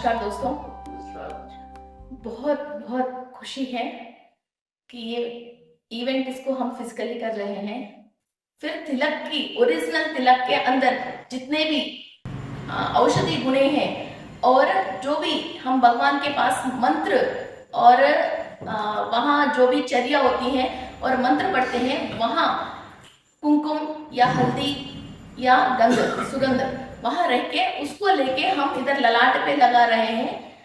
नमस्कार दोस्तों। बहुत बहुत खुशी है कि ये इवेंट इसको हम फिजिकली कर रहे हैं। फिर तिलक की ओरिजिनल तिलक के अंदर जितने भी औषधि गुणे हैं और जो भी हम भगवान के पास मंत्र और वहाँ जो भी चर्या होती है और मंत्र पढ़ते हैं, वहाँ कुमकुम या हल्दी या गंध सुगंध वहां रह के उसको लेके हम इधर ललाट पे लगा रहे हैं।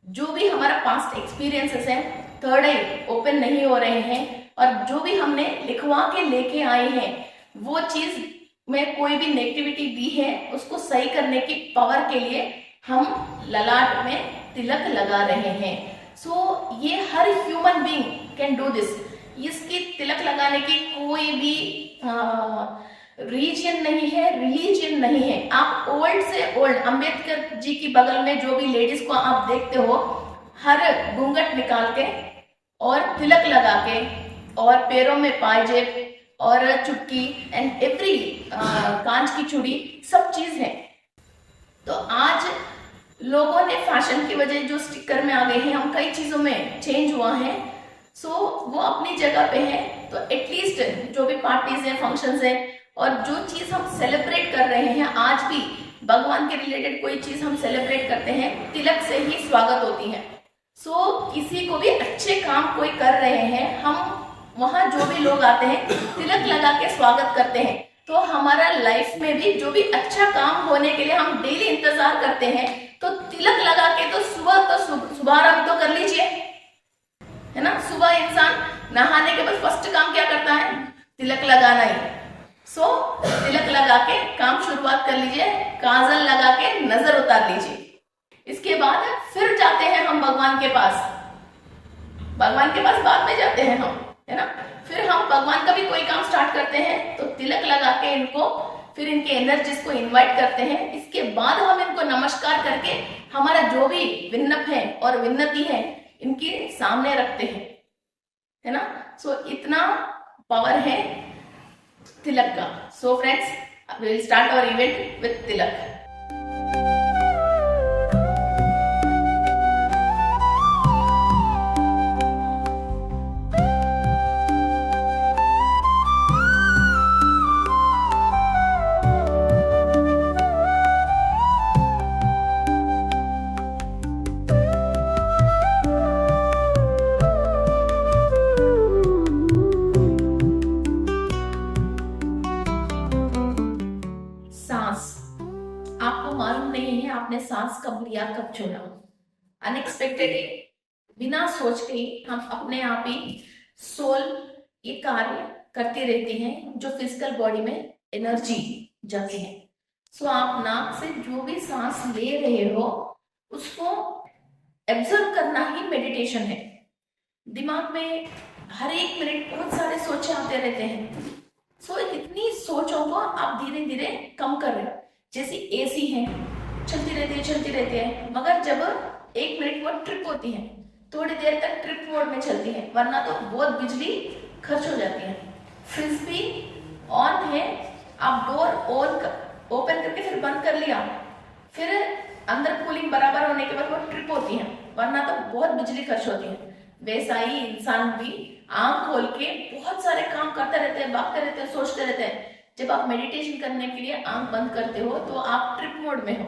जो भी हमारा पास्ट एक्सपीरियंसेस है, थर्ड आई ओपन नहीं हो रहे हैं और जो भी हमने लिखवा के लेके आए हैं वो चीज में कोई भी नेगेटिविटी भी है उसको सही करने की पावर के लिए हम ललाट में तिलक लगा रहे हैं। सो ये हर human being can do this. इसकी तिलक लगाने की कोई भी रीजन नहीं है, रिलीजन नहीं है। आप ओल्ड से ओल्ड अंबेडकर जी की बगल में जो भी लेडीज को आप देखते हो, हर घूंघट निकाल के और तिलक लगा के और पैरों में पायजेब और चुटकी एंड एवरी कांच की चूड़ी सब चीज है। तो आज लोगों ने फैशन की वजह जो स्टिकर में आ गए हैं, हम कई चीजों में चेंज हुआ है। सो वो अपनी जगह पे है। तो एटलीस्ट जो भी पार्टीज हैं, फंक्शंस हैं और जो चीज हम सेलिब्रेट कर रहे हैं, आज भी भगवान के रिलेटेड कोई चीज हम सेलिब्रेट करते हैं, तिलक से ही स्वागत होती है। सो किसी को भी अच्छे काम कोई कर रहे हैं, हम वहां जो भी लोग आते हैं तिलक लगा के स्वागत करते हैं। तो हमारा लाइफ में भी जो भी अच्छा काम होने के लिए हम डेली इंतजार करते हैं, तो तिलक लगा के तो शुभारंभ तो कर लीजिए, है ना। सुबह इंसान नहाने के बाद फर्स्ट काम क्या करता है? तिलक लगाना ही। सो तिलक लगा के काम शुरुआत कर लीजिए, काजल लगा के नजर उतार लीजिए। इसके बाद फिर जाते हैं हम भगवान के पास। भगवान के पास बाद में जाते हैं हम, है ना। फिर हम भगवान का भी कोई काम स्टार्ट करते हैं तो तिलक लगा के इनको फिर इनके एनर्जीज को इनवाइट करते हैं। इसके बाद हम इनको नमस्कार करके हमारा जो भी विन्नप है और विन्नति है इनके सामने रखते हैं, है ना। सो इतना पावर है तिलक का। So friends, we will start our event with tilak. आपको मालूम नहीं है आपने सांस कब लिया, कब छोड़ा। अनएक्सपेक्टेडली, बिना सोच के हम अपने आप ही सोल ये कार्य करती रहती है जो फिजिकल बॉडी में एनर्जी जाती है। सो आप नाक से जो भी सांस ले रहे हो उसको एब्जर्व करना ही मेडिटेशन है। दिमाग में हर एक मिनट बहुत सारे सोचे आते रहते हैं। सो इतनी सोचों को आप धीरे धीरे कम कर रहे हो। जैसे एसी है, चलती रहती है, मगर जब एक मिनट वो ट्रिप होती है, थोड़ी देर तक ट्रिप मोड में चलती है, वरना तो बहुत बिजली खर्च हो जाती है। फ्रिज भी ऑन है, आप डोर ओपन करके फिर बंद कर लिया, फिर अंदर कूलिंग बराबर होने के बाद वो ट्रिप होती है, वरना तो बहुत बिजली खर्च होती है। वैसा ही इंसान भी आंख खोल के बहुत सारे काम करते रहते हैं, भागते रहते हैं, सोचते रहते हैं। जब आप मेडिटेशन करने के लिए आंख बंद करते हो तो आप ट्रिप मोड में हो।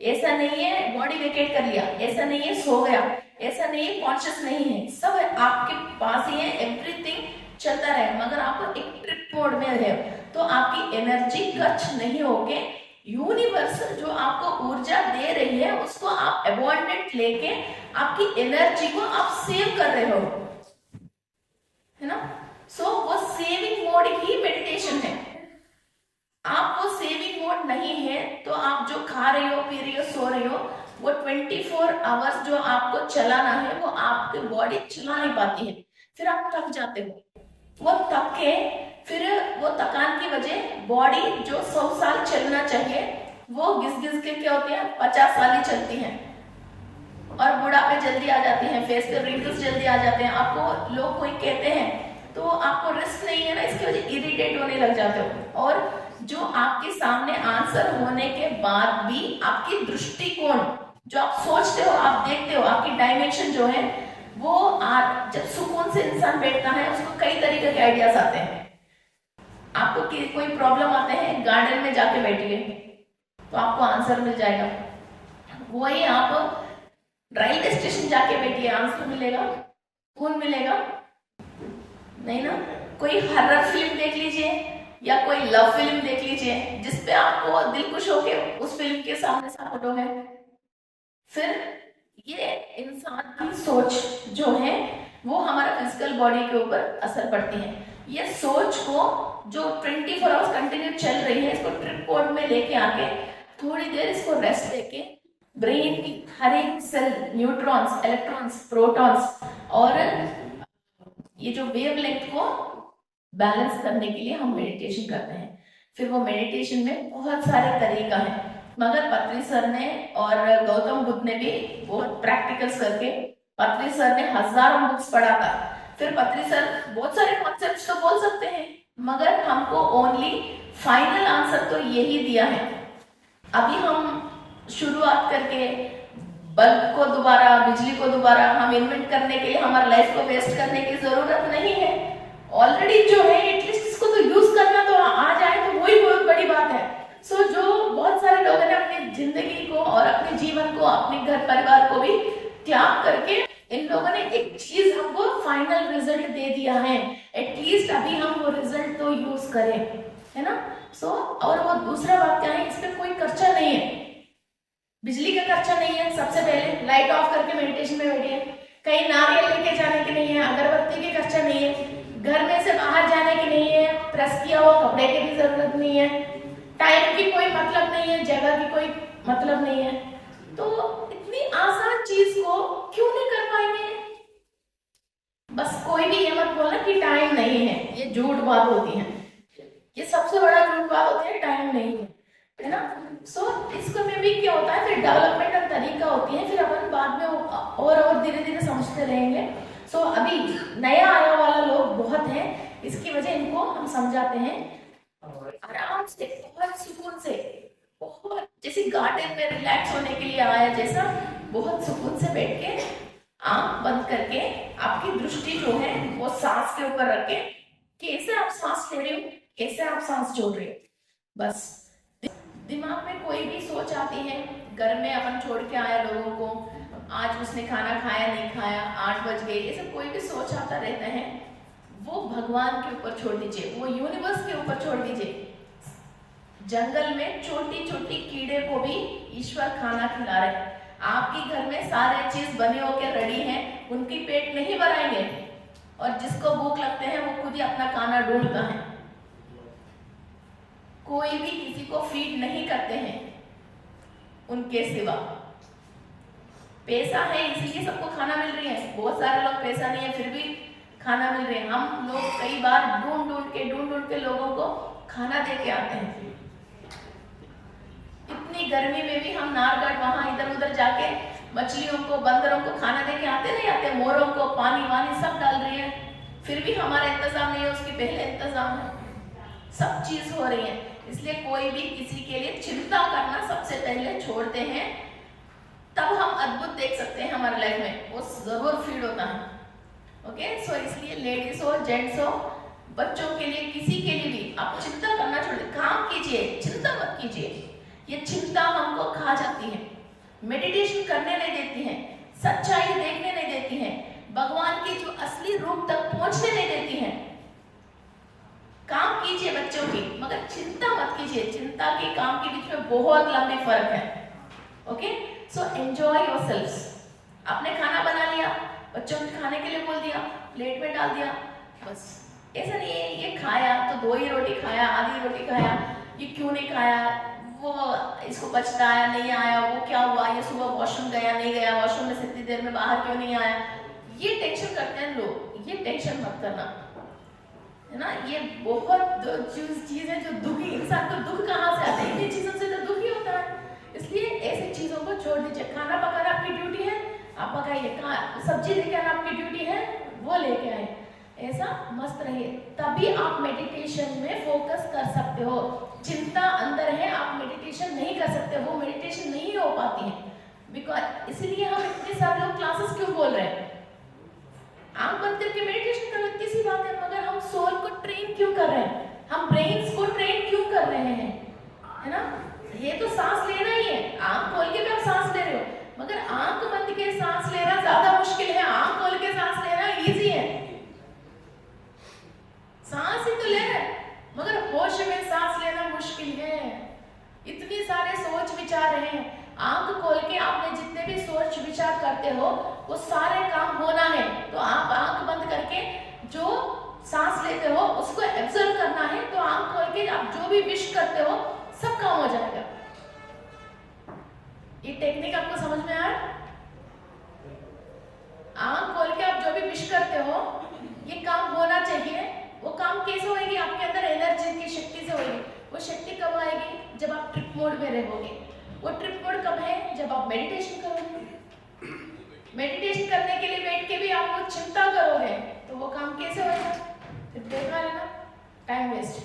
ऐसा नहीं है बॉडी वेकेट कर लिया, ऐसा नहीं है सो गया, ऐसा नहीं है कॉन्शियस नहीं है, सब है आपके पास ही है, एवरीथिंग चलता रहे, मगर आप एक ट्रिप मोड में रहे तो आपकी एनर्जी खर्च नहीं होके यूनिवर्स जो आपको ऊर्जा दे रही है उसको आप अबंडेंट लेके आपकी एनर्जी को आप सेव कर रहे हो, है ना। सो वो सेविंग मोड ही मेडिटेशन है। आपको सेविंग मोड नहीं है तो आप जो खा रहे हो, पी रही हो, सो रही हो, वो 24 आवर्स जो आपको चलाना है वो आपकी बॉडी चला नहीं पाती है। फिर आप थक जाते हो। वो थक के फिर वो थकान की वजह बॉडी जो 100 साल चलना चाहिए वो घिस घिस के क्या होती है 50 साल ही चलती है और बुढ़ापे जल्दी आ जाती है, फेस पे रिंकल्स जल्दी आ जाते हैं। आपको लोग कोई कहते हैं तो आपको रिस्क नहीं है ना, इसकी वजह इरिटेट होने लग जाते हो। और जो आपके सामने आंसर होने के बाद भी आपकी दृष्टिकोण जो आप सोचते हो, आप देखते हो, आपकी डायमेंशन जो है वो जब सुकून से इंसान बैठता है उसको कई तरीके के आइडियाज आते हैं। आपको कोई प्रॉब्लम आते हैं, गार्डन में जाके बैठिए तो आपको आंसर मिल जाएगा। वही आप रेलवे स्टेशन जाके बैठिए, आंसर मिलेगा? कौन मिलेगा? नहीं ना। कोई हॉरर फिल्म देख लीजिए या कोई लव फिल्म देख लीजिए जिसपे आपको दिल खुश हो गया, उस फिल्म के सामने साथ है। फिर ये इंसान की सोच जो है वो हमारा फिजिकल बॉडी के ऊपर असर पड़ती है। ये सोच को जो 24 आवर्स कंटिन्यू चल रही है, इसको ट्रिप मोड में लेके आके थोड़ी देर इसको रेस्ट देके ब्रेन की हर एक सेल, न्यूट्रॉन्स, इलेक्ट्रॉन्स, प्रोटॉन्स और ये जो वेवलेंथ को बैलेंस करने के लिए हम मेडिटेशन करते हैं। फिर वो मेडिटेशन में बहुत सारे तरीका है, मगर पत्री सर ने और गौतम बुद्ध ने भी बहुत प्रैक्टिकल्स करके, पत्री सर ने हजारों बुक्स पढ़ा था। फिर पत्री सर बहुत सारे कॉन्सेप्ट्स तो बोल सकते हैं, मगर हमको ओनली फाइनल आंसर तो यही दिया है। अभी हम शुरुआत करके बल्ब को दोबारा, बिजली को दोबारा हम इन्वेंट करने के लिए हमारी लाइफ को वेस्ट करने की जरूरत नहीं है। ऑलरेडी जो है एटलीस्ट इसको तो यूज करना तो आ जाए तो वही बहुत बड़ी बात है। सो जो बहुत सारे लोगों ने अपनी जिंदगी को और अपने जीवन को, अपने घर परिवार को भी त्याग करके इन लोगों ने एक चीज हमको फाइनल रिजल्ट दे दिया है। एटलीस्ट अभी हम वो रिजल्ट तो यूज करें, है ना। सो और वो दूसरा बात क्या है, इसमें कोई खर्चा नहीं है, बिजली का खर्चा नहीं है। सबसे पहले लाइट ऑफ करके मेडिटेशन में बैठिए। कहीं नारियल लेके जाने की नहीं है, अगरबत्ती की खर्चा नहीं है, घर में से बाहर जाने की नहीं है, प्रेस किया हुआ कपड़े की भी जरूरत नहीं है, टाइम की कोई मतलब नहीं है, जगह की कोई मतलब नहीं है। तो इतनी आसान चीज को क्यों नहीं कर पाएंगे? बस कोई भी ये मत बोलना कि टाइम नहीं है, ये झूठ बात होती है, ये सबसे बड़ा झूठ बात होती है, टाइम नहीं है ना। सो इसको में भी क्या होता है, फिर डेवलपमेंटल तरीका होती है, फिर अपन बाद में और धीरे धीरे समझते रहेंगे। सो अभी नया आने वाला लोग बहुत हैं, इसकी वजह इनको हम समझाते हैं आराम से, बहुत सुकून से, बहुत जैसे गार्डन में रिलैक्स होने के लिए आया जैसा, बहुत सुकून से बैठ के आंख बंद करके आपकी दृष्टि जो है वो सांस के ऊपर रख के, कैसे आप सांस ले रहे हो, कैसे आप सांस छोड़ रहे हो। बस दिमाग में कोई भी सोच आती है, घर में अपन छोड़ के आया लोगों को, आज उसने खाना खाया नहीं खाया, 8 बज गए, ऐसे कोई भी सोच आता रहता है, वो भगवान के ऊपर छोड़ दीजिए, वो यूनिवर्स के ऊपर छोड़ दीजिए। जंगल में छोटी छोटी कीड़े को भी ईश्वर खाना खिला रहे हैं। आपके घर में सारे चीज बने होके रेडी हैं, उनकी पेट नहीं भराएंगे, और जिसको भूख लगते हैं वो खुद ही अपना खाना ढूंढता है। कोई भी किसी को फीड नहीं करते हैं उनके सिवा। पैसा है इसलिए सबको खाना मिल रही है, बहुत सारे लोग पैसा नहीं है फिर भी खाना मिल रहे हैं। हम लोग कई बार ढूंढ ढूंढ के लोगों को खाना दे के आते हैं। इतनी गर्मी में भी हम नारगढ़ वहां इधर उधर जाके मछलियों को, बंदरों को खाना दे के आते नहीं आते, मोरों को पानी वानी सब डाल रही है, फिर भी हमारा इंतजाम नहीं है, उसकी पहले इंतजाम है, सब चीज हो रही है। इसलिए कोई भी किसी के लिए चिंता करना सबसे पहले छोड़ते हैं, तब हम अद्भुत देख सकते हैं हमारे लाइफ में, वो जरूर फीड होता है। ओके, सो इसलिए लेडीज हो, जेंट्स हो, बच्चों के लिए, किसी के लिए भी आप चिंता करना छोड़ दे, काम कीजिए, चिंता मत कीजिए। ये चिंता हमको खा जाती है, मेडिटेशन करने नहीं देती है, सच्चाई देखने नहीं देती है, भगवान के जो असली रूप तक पहुंचने नहीं देती है। काम कीजिए बच्चों की, मगर चिंता मत कीजिए। चिंता के काम के बीच में बहुत लंबी फर्क है। Okay, so enjoy yourselves. आपने खाना बना लिया, बच्चों के खाने के लिए बोल दिया, प्लेट में डाल दिया, बस ऐसा नहीं है ये खाया तो 2 ही रोटी खाया, आधी रोटी खाया, ये क्यों नहीं खाया, वो इसको बचता आया नहीं आया, वो क्या हुआ, ये सुबह वॉशरूम गया नहीं गया, वॉशरूम में से इतनी देर में बाहर क्यों नहीं आया, ये टेंशन करते हैं लोग। ये टेंशन मत करना, है ना। ये बहुत चीज है जो दुखी इंसान को, दुख कहाँ से आता है, इन्हीं चीजों से तो दुखी होता है। इसलिए ऐसी चीजों को छोड़ दीजिए। खाना पकाना आपकी ड्यूटी है, आप पकाइए, सब्जी लेके आना आपकी ड्यूटी है, वो लेके आए, ऐसा मस्त रहिए, तभी आप मेडिटेशन में फोकस कर सकते हो। चिंता अंदर है, आप मेडिटेशन नहीं कर सकते, वो मेडिटेशन नहीं हो पाती है। बिकॉज इसलिए हम इतने सारे लोग क्लासेस क्यों बोल रहे हैं, आंख बंद करके मेडिटेशन करो, इतनी सी बात है, मगर हम सोल को ट्रेन क्यों कर रहे हैं, हम ब्रेन्स को ट्रेन क्यों कर रहे हैं, है ना। ये तो सांस लेना ही है, आंख खोल के भी आप सांस ले रहे हो, मगर आंख बंद के सांस लेना ज्यादा मुश्किल है, आंख खोल के सांस लेना इजी है। सांस ही तो ले रहे हैं, मगर होश में सांस लेना मुश्किल है। इतनी सारे सोच विचार हैं, आंख खोल के आपने जितने भी सोच विचार करते हो वो सारे काम होना है, तो आप आंख बंद करके जो सांस लेते हो उसको एब्जॉर्ब करना है, तो आंख खोल के आप जो भी विश करते हो सब काम हो जाएगा। ये टेक्निक आपको समझ में आया? आंख खोल के आप जो भी विश करते हो ये काम होना चाहिए। वो काम कैसे होगी? आपके अंदर एनर्जी की शक्ति से होगी। वो शक्ति कब आएगी? जब आप ट्रिप मोड में रहोगे। वो ट्रिप मोड कब है? जब आप मेडिटेशन करोगे। मेडिटेशन करने के लिए बैठ के भी आप वो चिंता करोगे तो वो काम कैसे होगा? फिर बेकार है ना, टाइम वेस्ट।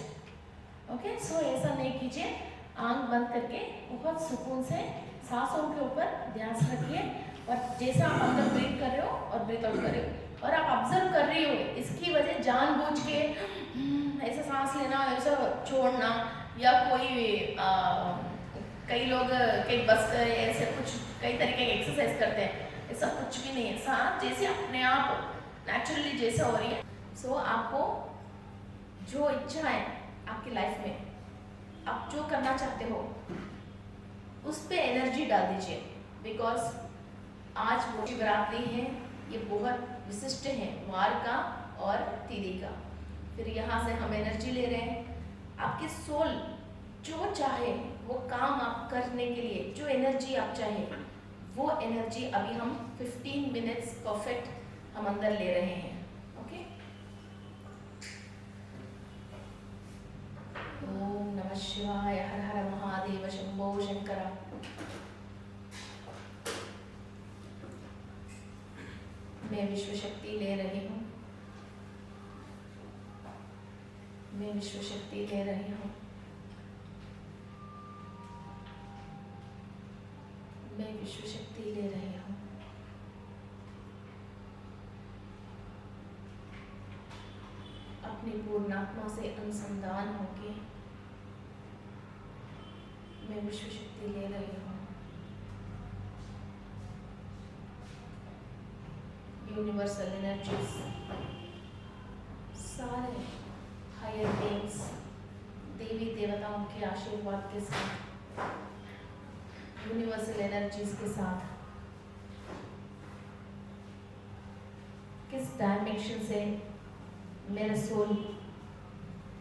ओके, सो ऐसा नहीं कीजिए। आंख बंद करके बहुत सुकून से सांसों के ऊपर ध्यान रखिए, और जैसा आप अंदर ब्रीथ कर रहे हो और ब्रीथ आउट कर रहे हो और आप ऑब्जर्व कर रही हो, इसकी वजह जानबूझ के ऐसा सांस लेना, ऐसा छोड़ना, या कोई कई लोग कई बस ऐसे कुछ कई तरीके के एक्सरसाइज करते हैं, ऐसा कुछ भी नहीं है। सांस जैसे अपने आप नेचुरली जैसा हो रही है। सो आपको जो इच्छा है आपकी लाइफ में, आप जो करना चाहते हो उस पे एनर्जी डाल दीजिए, बिकॉज आज वो शिवरात्रि है, ये बहुत विशिष्ट है, वार का और तिथि का। फिर यहाँ से हम एनर्जी ले रहे हैं। आपकी सोल जो चाहे वो काम आप करने के लिए, जो एनर्जी आप चाहे वो एनर्जी अभी हम 15 मिनट्स परफेक्ट हम अंदर ले रहे हैं। ओके, ओम नमः शिवाय, हर हर महादेव, शंभो शंकर। मैं विश्व शक्ति ले रही हूँ, मैं विश्व शक्ति ले रही हूँ, मैं विश्व शक्ति ले रही हूँ। अपनी पूर्णात्मा से अनुसंधान होके मैं विश्व शक्ति ले रही हूँ। यूनिवर्सल एनर्जीज, सारे हायर बीइंग्स, देवी देवताओं के आशीर्वाद के साथ, यूनिवर्सल एनर्जीज के साथ, किस डायमेंशन से मेरा सोल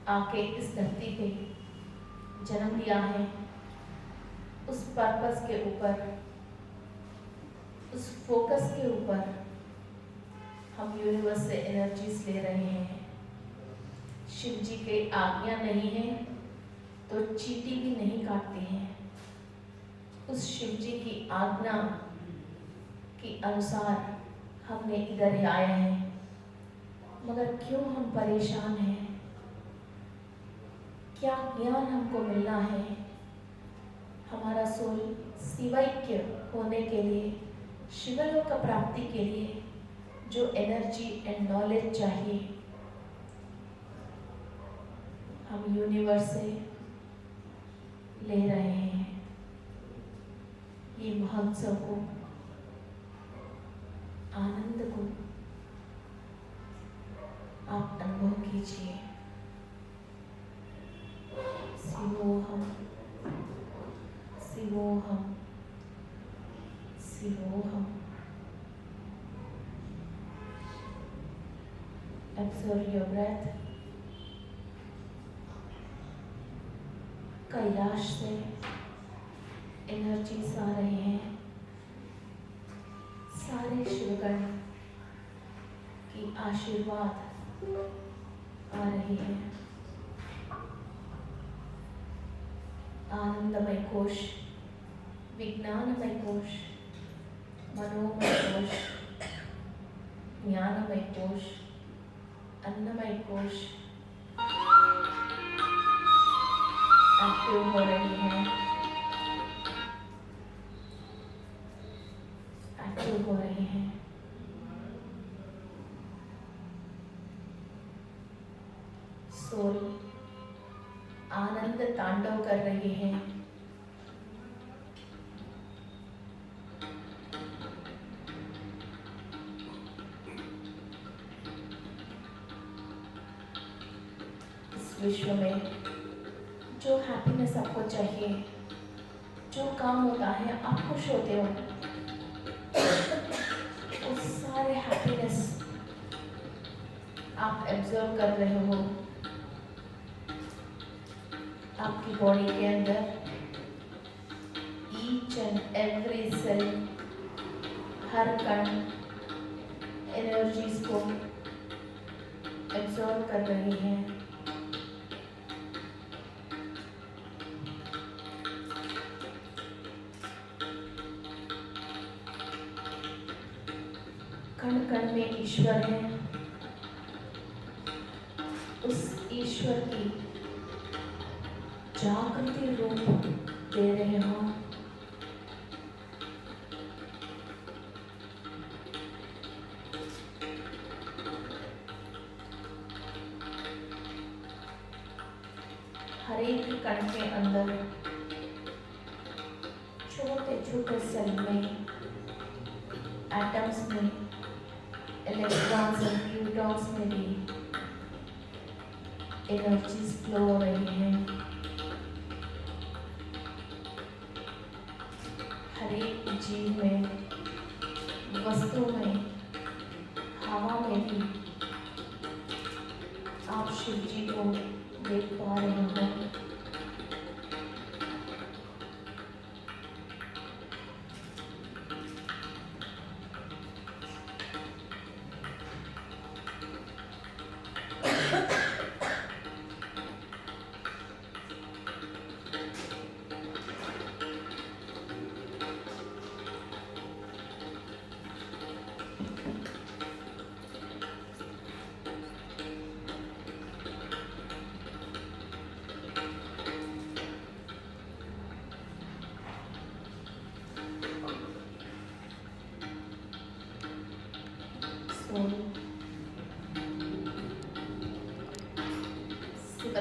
आके इस धरती पे जन्म लिया है, उस पर्पस के ऊपर, उस फोकस के ऊपर हम यूनिवर्स से एनर्जीज ले रहे हैं। शिव जी के आज्ञा नहीं है तो चींटी भी नहीं काटती हैं। उस शिव जी की आज्ञा के अनुसार हमने इधर ही आए हैं, मगर क्यों हम परेशान हैं? क्या ज्ञान हमको मिलना है? हमारा सोल शिवैक्य होने के लिए, शिवलोक प्राप्ति के लिए जो एनर्जी एंड नॉलेज चाहिए, हम यूनिवर्स से ले रहे हैं। ये महोत्सव को, आनंद को आप अनुभव कीजिए। शिवोहम, शिवोहम, शिवोहम। Absorb your breath. कैलाश से एनर्जीज आ रहे हैं, सारे शिवगण की आशीर्वाद आ रही है। आनंदमय कोश, विज्ञानमय कोश, मनोमय कोश, ज्ञानमय कोश, अन्नमय कोश एक्टिव हो रही है। सोल आनंद तांडव कर रही है। इस विश्व में जो हैप्पीनेस आपको चाहिए, जो काम होता है आप खुश होते हो, उस सारे हैप्पीनेस आप एब्जॉर्ब कर रहे हो आपकी बॉडी के अंदर। ईच एंड एवरी सेल, हर कण एनर्जीज को एब्जॉर्ब कर रही है। कण कण में ईश्वर है। उस ईश्वर की जागृति रूप दे रहे हो। हर एक कण के अंदर छोटे छोटे सेल में, एटम्स में, इलेक्ट्रॉन्स और प्रोटॉन्स में भी एनर्जीज फ्लो हो रही है। हर एक जीव में, वस्तु में, हवा में भी आप शिव जी को देख पा रहे हो।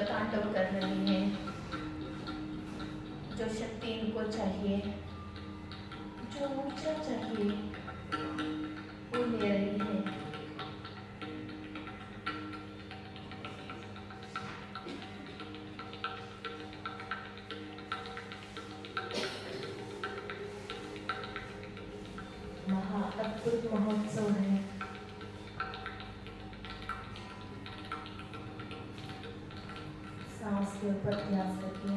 तांडव कर रही है। जो शक्ति इनको चाहिए, जो ऊर्जा चाहिए, वो ले रही है। महा अद्भुत महोत्सव है। सांस के ऊपर ध्यान रखिए।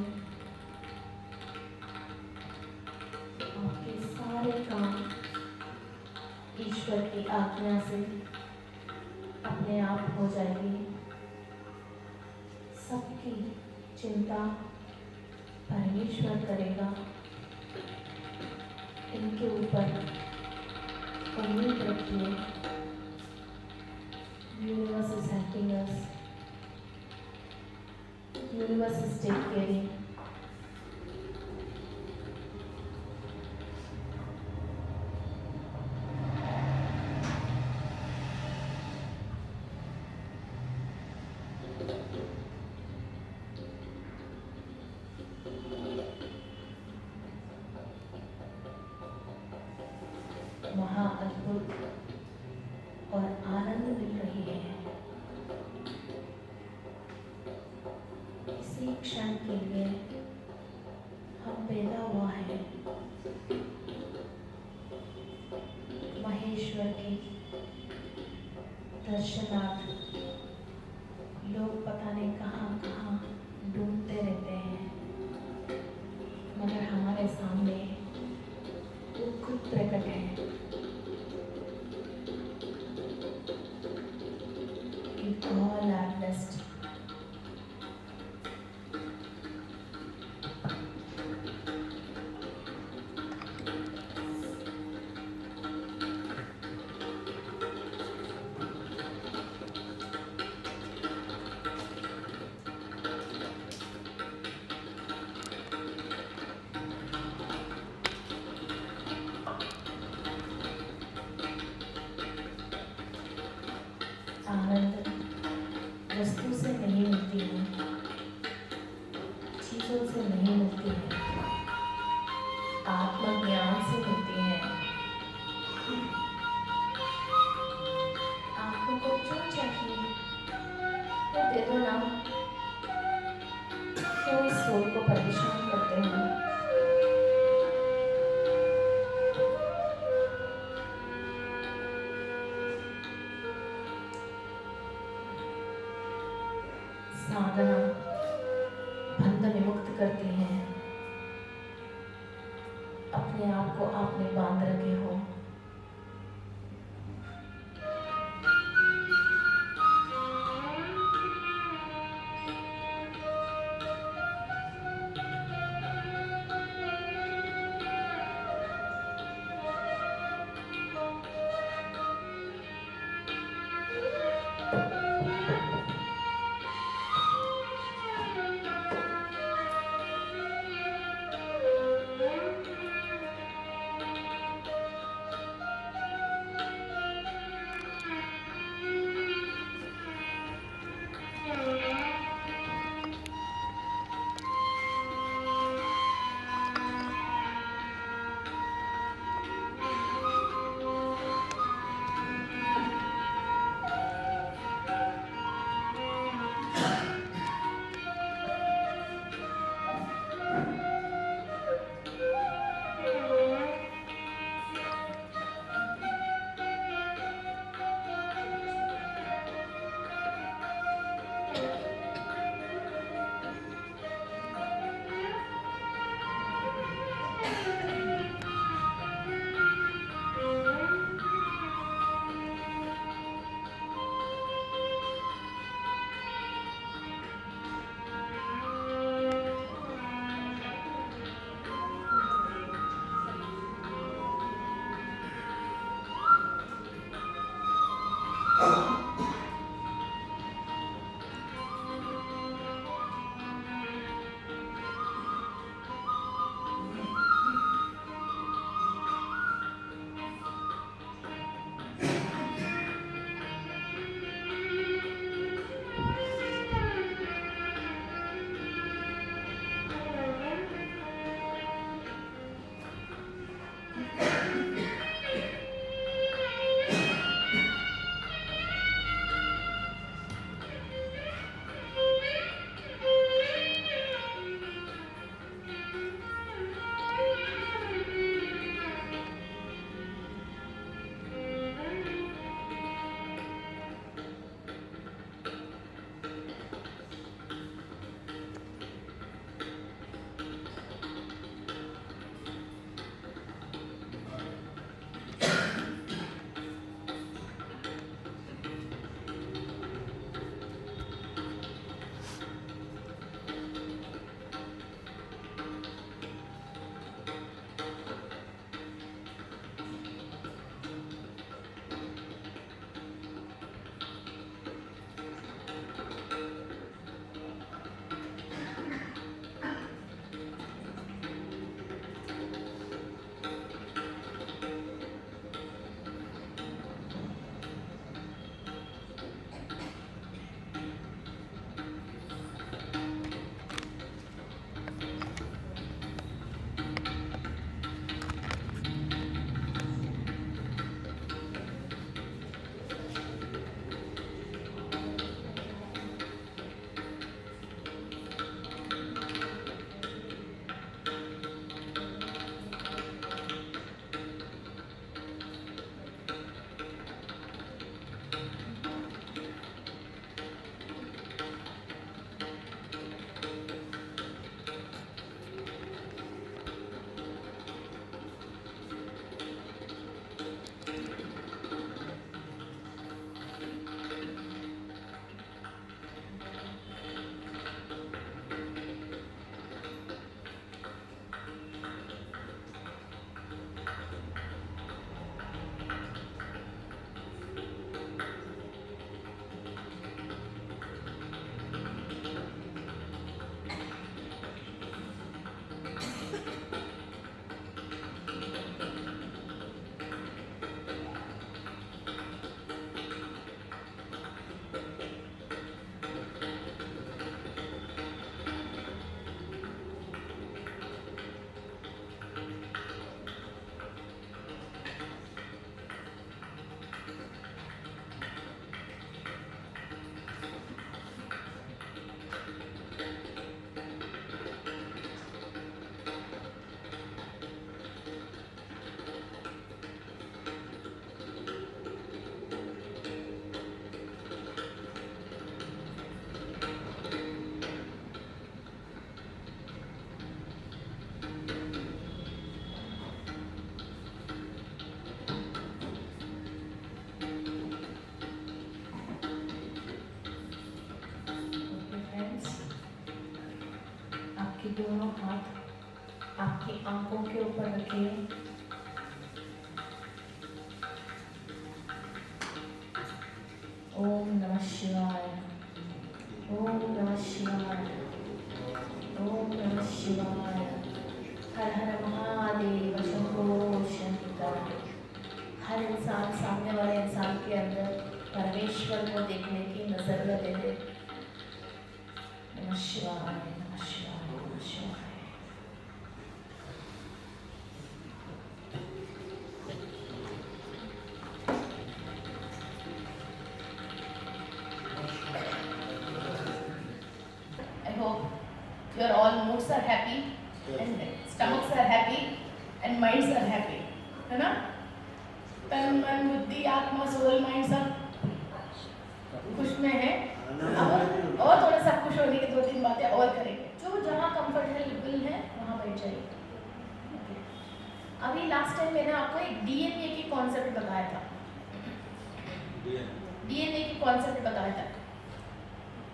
आपके सारे काम ईश्वर की आज्ञा से अपने आप हो जाएगी। सबकी चिंता परमेश्वर करेगा। इनके ऊपर उम्मीद रखिए। Universe is helping us. Universe is take caring. महा अद्भुत और आनंद मिल रही है। इसी क्षण के लिए हम पैदा हुआ है। महेश्वर के दर्शनार्थ लोग पता नहीं कहाँ कहाँ ढूंढते रहते हैं, मगर हमारे सामने वो खुद प्रकट है। You all are blessed. मिलती है, चीजों से नहीं मिलती है, आत्मज्ञान से मिलती है। आपको को जो चाहिए वो दे दो ना, क्यों इस सोल को परेशान करते हो। साधना बंध विमुक्त करती है। अपने आप को आपने बांध रखे हो। आपके दोनों हाथ आपकी आंखों के ऊपर रखिए। ओम नमः शिवाय, ओम नमः शिवाय, ओम नमः शिवाय। हर हर महादेव शंभो शंकर। हर इंसान सामने वाले इंसान के अंदर परमेश्वर को देखने की नजर लगे दे। नमः शिवाय, नमः शिवाय, नमः शिवाय। I hope your all moods are happy and stomachs are happy and minds are happy, है ना? तन मन बुद्धि आत्मा सोल माइंड सब खुश में है। और थोड़ा सा खुश होने की 2-3 बातें और करेंगे। जो जहाँ कंफर्टेबल है वहाँ बैठ जाइए। अभी लास्ट टाइम मैंने आपको एक डीएनए की कॉन्सेप्ट बताया था। डीएनए की कॉन्सेप्ट बताया था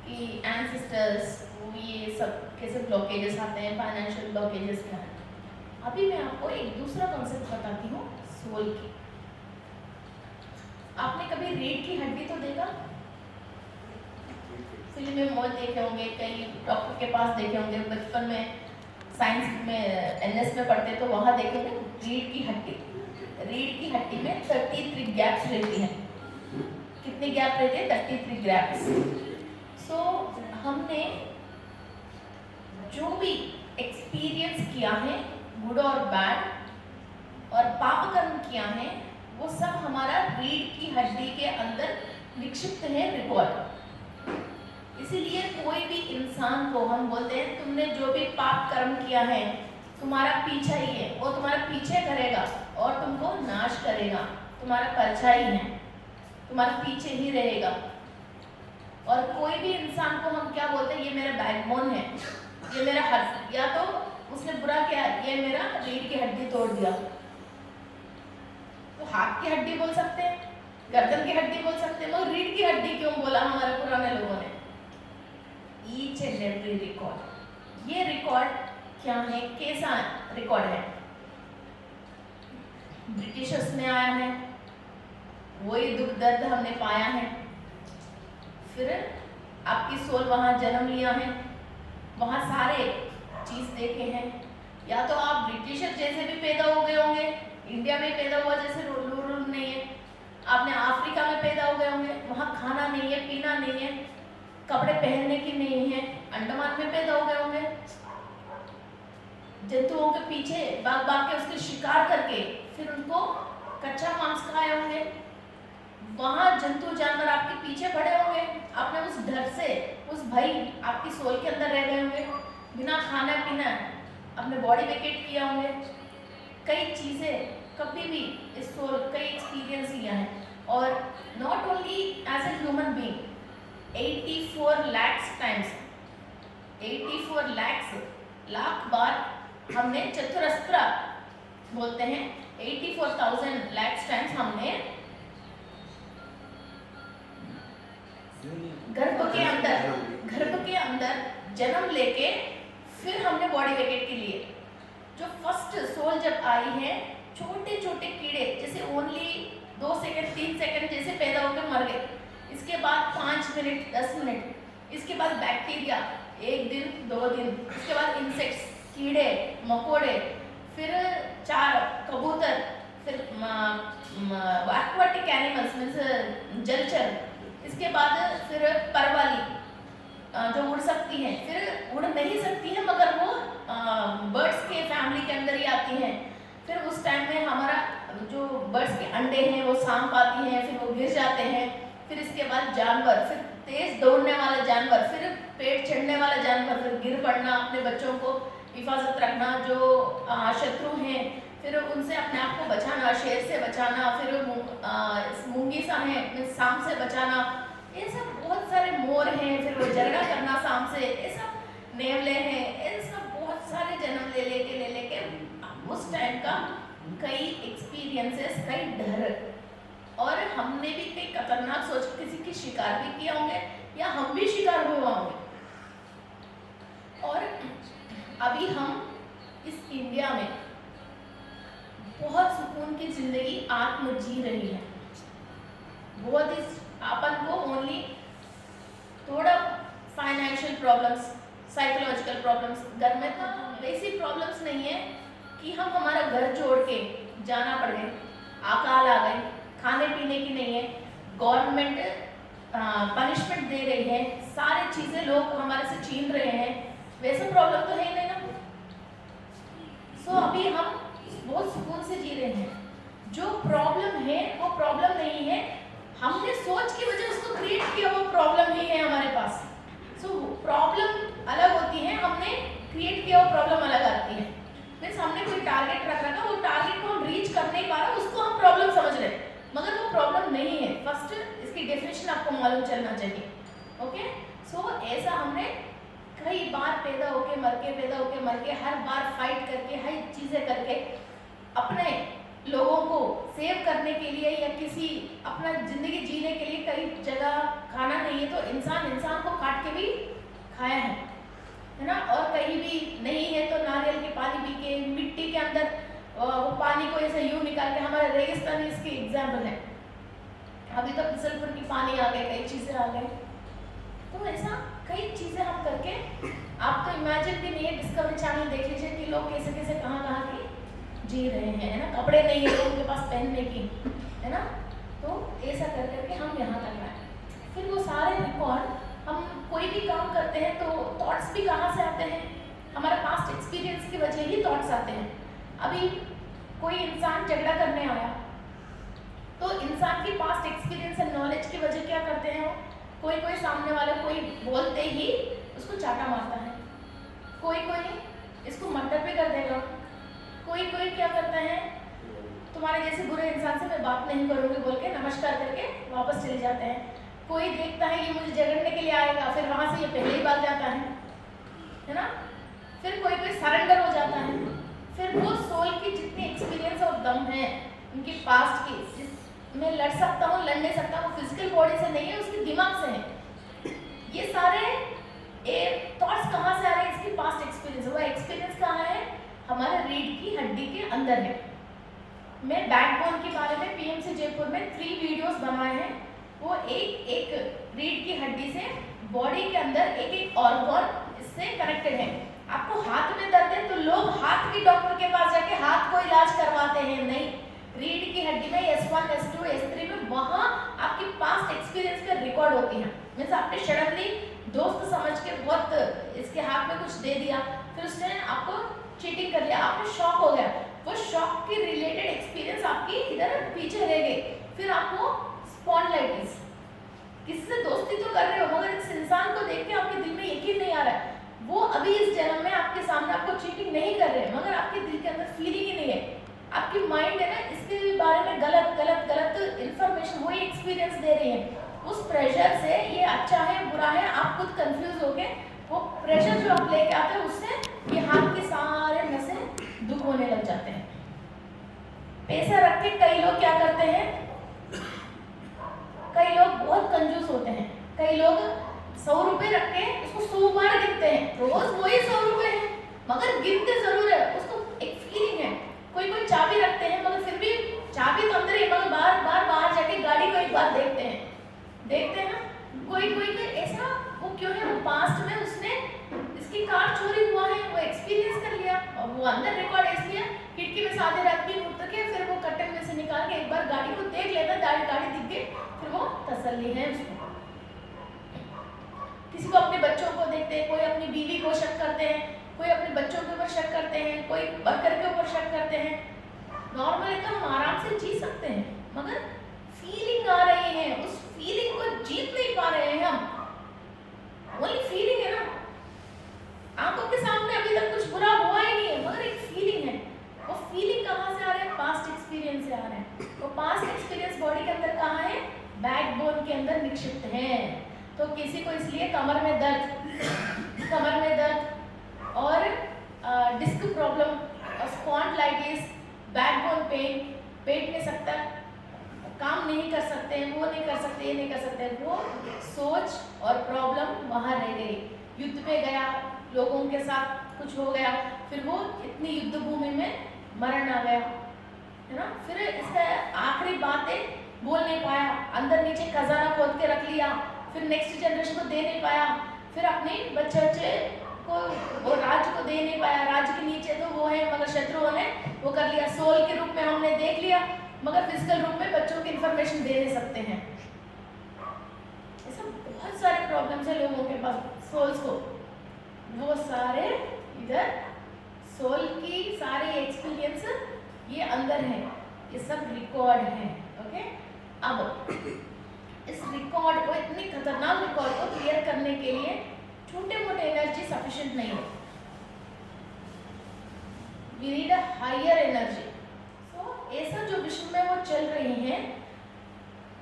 कि एंसेस्टर्स ये सब कैसे ब्लॉकेजेस आते हैं, फाइनेंशियल ब्लॉकेजेस क्या है। अभी मैं आपको एक दूसरा कॉन्सेप्ट बताती हूँ, सोल की। आपने कभी रीढ़ की हड्डी तो देखा? फिल्म में मौत देखे होंगे, कई डॉक्टर के पास देखे होंगे, बचपन में साइंस में एनएस में पढ़ते तो वहाँ देखे होंगे रीढ़ की हड्डी। रीढ़ की हड्डी में 33 गैप्स रहती हैं। कितने गैप रहते हैं? 33 गैप्स। सो हमने जो भी एक्सपीरियंस किया है, गुड और बैड, और पाप कर्म किया है, वो सब हमारा रीढ़ की हड्डी के अंदर निक्षिप्त है, रिकॉर्ड। इसीलिए कोई भी इंसान को हम बोलते हैं तुमने जो भी पाप कर्म किया है तुम्हारा पीछा ही है, वो तुम्हारा पीछे करेगा और तुमको नाश करेगा। तुम्हारा परछाई है, तुम्हारे पीछे ही रहेगा। और कोई भी इंसान को हम क्या बोलते हैं? ये मेरा बैकबोन है, ये मेरा हड्डी, या तो उसने बुरा किया, ये मेरा रीढ़ की हड्डी तोड़ दिया। तो हाथ की हड्डी बोल सकते हैं, गर्दन की हड्डी बोल सकते हैं, मगर रीढ़ की हड्डी क्यों बोला हमारे पुराने लोगों ने? Each and every record. ये रिकॉर्ड क्या है, कैसा रिकॉर्ड है? ब्रिटिशर्स में आया है, वही दुख दर्द हमने पाया है, फिर आपकी सोल वहां जन्म लिया है, वहां सारे चीज देखे हैं। या तो आप ब्रिटिशर जैसे भी पैदा हो गए होंगे, इंडिया में पैदा हुआ जैसे रूल नहीं है, आपने अफ्रीका में पैदा हो गए होंगे, वहाँ खाना नहीं है, पीना नहीं है, कपड़े पहनने की नहीं है, अंडमान में पैदा हो गए होंगे, जंतुओं के पीछे भाग भाग के उसके शिकार करके फिर उनको कच्चा मांस खाए होंगे, वहाँ जंतु जानवर आपके पीछे पड़े होंगे, आपने उस डर से, उस भय आपकी सोल के अंदर रह गए होंगे, बिना खाना पीना अपने बॉडी वेकेट किया होंगे। कई चीज़ें कभी भी इस सोल कई एक्सपीरियंस लिया है। और not only as a human being, 84 lakhs times, 84 lakh बार हमने चतुरस्त्र बोलते हैं, 84,000 lakhs टाइम्स हमने गर्भ के अंदर जन्म लेके फिर हमने बॉडी वेकेट के लिए जो फर्स्ट सोल जब आई है, छोटे छोटे कीड़े जैसे ओनली 2 सेकंड 3 सेकंड जैसे पैदा होकर मर गए, इसके बाद 5 मिनट 10 मिनट, इसके बाद बैक्टीरिया 1 दिन 2 दिन, इसके बाद इंसेक्ट्स कीड़े मकोड़े, फिर 4 कबूतर, फिर एक्वाटिक एनिमल्स मीन्स जलचर, इसके बाद फिर परवाली जो उड़ सकती हैं, फिर उड़ नहीं सकती हैं मगर वो बर्ड्स के फैमिली के अंदर ही आती हैं। फिर उस टाइम में हमारा जो बर्ड्स के अंडे हैं वो सांप आती हैं, फिर वो गिर जाते हैं। फिर इसके बाद जानवर, फिर तेज दौड़ने वाला जानवर, फिर पेट चढ़ने वाला जानवर, फिर गिर पड़ना, अपने बच्चों को हिफाजत रखना, जो शत्रु हैं फिर उनसे अपने आप को बचाना, शेर से बचाना, फिर मूंगी सा है सांप से बचाना, ये सब बहुत सारे मोर हैं, फिर वो झगड़ा करना सांप से, ये सब नेवले हैं, ये सब बहुत सारे जन्म ले लेके उस टाइम का कई एक्सपीरियंसेस, कई डर, और हमने भी कई खतरनाक सोच किसी की शिकार भी किए होंगे या हम भी शिकार हुए होंगे। और अभी हम इस इंडिया में बहुत सुकून की जिंदगी आत्म जी रही है। बहुत ही अपन को ओनली थोड़ा फाइनेंशियल प्रॉब्लम्स, साइकोलॉजिकल प्रॉब्लम्स, घर में तो वैसी प्रॉब्लम्स नहीं है कि हम हमारा घर छोड़ के जाना पड़ गए, अकाल आ गए, खाने पीने की नहीं है, गवर्नमेंट पनिशमेंट दे रही है, सारी चीजें लोग हमारे से छीन रहे हैं, वैसा प्रॉब्लम तो है ही नहीं ना। सो अभी हम बहुत सुकून से जी रहे हैं। जो प्रॉब्लम है वो प्रॉब्लम नहीं है, हमने सोच की वजह उसको क्रिएट किया, वो प्रॉब्लम ही है हमारे पास। सो प्रॉब्लम अलग होती है, हमने क्रिएट किया वो प्रॉब्लम अलग आती है। मीन्स हमने कोई टारगेट रख रखा, वो टारगेट को हम रीच कर नहीं पा रहे, उसको हम प्रॉब्लम समझ रहे हैं, मगर वो प्रॉब्लम नहीं है। फर्स्ट इसकी डेफिनेशन आपको मालूम चलना चाहिए। ओके, सो ऐसा हमने कई बार पैदा होके मर के हर बार फाइट करके हर चीजें करके अपने लोगों को सेव करने के लिए या किसी अपना जिंदगी जीने के लिए कई जगह खाना नहीं है तो इंसान को काट के भी खाया है ना। और कहीं भी नहीं है तो नारियल के पानी पी के, मिट्टी के अंदर वो पानी को ऐसे यूं निकाल के, हमारा रेगिस्तान इसकी एग्जाम्पल है। अभी तो फिसलपुर की पानी आ गए, कई चीजें आ गई, तो ऐसा कई चीजें हम करके, आप तो इमेजिन भी नहीं है, डिस्कवरी चैनल देख लीजिए कि लोग कैसे कैसे कहाँ की जी रहे हैं, है ना। कपड़े नहीं है तो उनके पास पहनने की, है ना। तो ऐसा कर करके हम यहाँ तक आए। फिर वो सारे रिकॉर्ड, हम कोई भी काम करते हैं तो थॉट्स भी कहाँ से आते हैं, हमारा पास्ट एक्सपीरियंस की वजह ही थॉट्स आते हैं। अभी कोई इंसान झगड़ा करने आया तो इंसान की पास्ट एक्सपीरियंस एंड नॉलेज की वजह क्या करते हैं, कोई सामने वाला कोई बोलते ही उसको चाटा मारता है, कोई इसको मर्डर भी कर देगा, कोई क्या करता है, तुम्हारे जैसे बुरे इंसान से मैं बात नहीं करूंगी बोल के नमस्कार करके वापस चले जाते हैं। कोई देखता है ये मुझे झगड़ने के लिए आएगा, फिर वहां से ये पहले ही भाग जाता है ना। फिर कोई सरेंडर हो जाता है। फिर वो सोल की जितनी एक्सपीरियंस और दम है उनकी पास्ट की, जिसमें लड़ सकता हूँ लड़ नहीं सकता, वो फिजिकल बॉडी से नहीं है, उसके दिमाग से है। ये सारे थॉट्स कहाँ से आ रहे हैं, इसकी पास्ट एक्सपीरियंस। वो एक्सपीरियंस कहाँ है, हमारे रीढ़ की हड्डी के अंदर है। मैं बैकबोन के बारे में पीएमसी जयपुर में 3 वीडियोस बनाए हैं। वो एक रीढ़ की हड्डी से बॉडी के अंदर एक ऑर्गन इससे कनेक्टेड है। आपको हाथ में दर्द है तो लोग हाथ के डॉक्टर के पास जाके हाथ को इलाज करवाते हैं, नहीं, रीढ़ की हड्डी में S1, S2, S3 में वहां आपकी पास्ट एक्सपीरियंस पे रिकॉर्ड होती है। मीन्स आपने सडनली दोस्त समझ के बहुत इसके हाथ में कुछ दे दिया, फिर उसने आपको चीटिंग कर लिया, आपने शॉक हो गया, वो शॉक की रिलेटेड एक्सपीरियंस आपकी इधर पीछे रह गई। फिर आपको स्पॉन्डिलाइटिस, किसी से दोस्ती तो कर रहे हो मगर इस इंसान को देख के आपके दिल में यकीन नहीं आ रहा है, वो अभी इस जन्म में आपके सामने आपको चीटिंग नहीं कर रहे, मगर आपके दिल के अंदर फीलिंग ही नहीं है, आपकी माइंड है ना इसके बारे में गलत इंफॉर्मेशन वही एक्सपीरियंस दे रही है। उस प्रेशर से ये अच्छा है बुरा है आप खुद कंफ्यूज हो गए, वो प्रेशर जो आप लेके आते हैं उससे ये हाथ के सारे नसें दुख होने लग जाते हैं। पैसा रख के कई लोग क्या करते हैं, कई लोग बहुत कंजूस होते हैं, कई लोग 100 रुपए रख के उसको 100 बार गिनते हैं, रोज वही 100 रुपए है मगर गिनते जरूर है, उसको एक फीलिंग है। कोई चाबी रखते हैं मगर फिर भी चाबी तो अंदर है मगर बार बाहर जाके गाड़ी को एक बार देखते हैं ना। कोई ऐसा, वो क्यों है, वो पास्ट में उसने इसकी कार चोरी हुआ है वो एक्सपीरियंस कर लिया और वो अंदर रिकॉर्ड इसलिए खिड़की में साधे रात भी उतर के फिर वो कट्टे में से निकाल के एक बार गाड़ी को देख लेता, गाड़ी दिख गई, फिर वो तसल्ली है उसको। किसी को अपने बच्चों को देखते हैं, कोई अपनी बीवी को शक करते हैं, कोई अपने बच्चों के ऊपर शक करते हैं, कोई वर्कर के ऊपर शक करते हैं। नॉर्मली तो हम आराम से जी सकते हैं मगर फीलिंग आ रही है, उस फीलिंग को जीत नहीं पा रहे हैं हम, वही फीलिंग है ना। आंखों के सामने अभी तक कुछ बुरा हुआ ही नहीं है मगर एक फीलिंग है, वो फीलिंग कहाँ से आ रहा है, पास्ट एक्सपीरियंस से आ रहा है। वो पास्ट एक्सपीरियंस बॉडी के अंदर कहाँ है, बैकबोन के अंदर निक्षिप्त है। तो किसी को इसलिए कमर में दर्द और डिस्क प्रॉब्लम और स्पॉन्डिलाइटिस, बैकबोन पेन, पेट में सकता काम नहीं कर सकते हैं, वो नहीं कर सकते, वो सोच और प्रॉब्लम वहां रह गई। युद्ध पे गया, लोगों के साथ कुछ हो गया, फिर वो इतनी युद्ध भूमि में मरण आ गया, है ना। फिर इसका आखिरी बातें बोल नहीं पाया, अंदर नीचे खजाना खोद के रख लिया, फिर नेक्स्ट जनरेशन को दे नहीं पाया, फिर अपने बच्चे को वो राज्य को दे नहीं पाया। राज्य के नीचे तो वो है मगर शत्रुओं ने वो कर लिया। सोल के रूप में हमने देख लिया मगर फिजिकल रूप में बच्चों की इंफॉर्मेशन दे नहीं सकते हैं। ऐसा बहुत सारे प्रॉब्लम्स है लोगों के पास सोल्स को, वो सारे इधर सोल की सारी एक्सपीरियंस ये अंदर है, ये सब रिकॉर्ड है। ओके, अब इस रिकॉर्ड को, इतनी खतरनाक रिकॉर्ड को क्लियर करने के लिए छोटे मोटे एनर्जी सफिशिएंट नहीं है, we need a higher energy. So ऐसा जो विश्व में वो चल रही है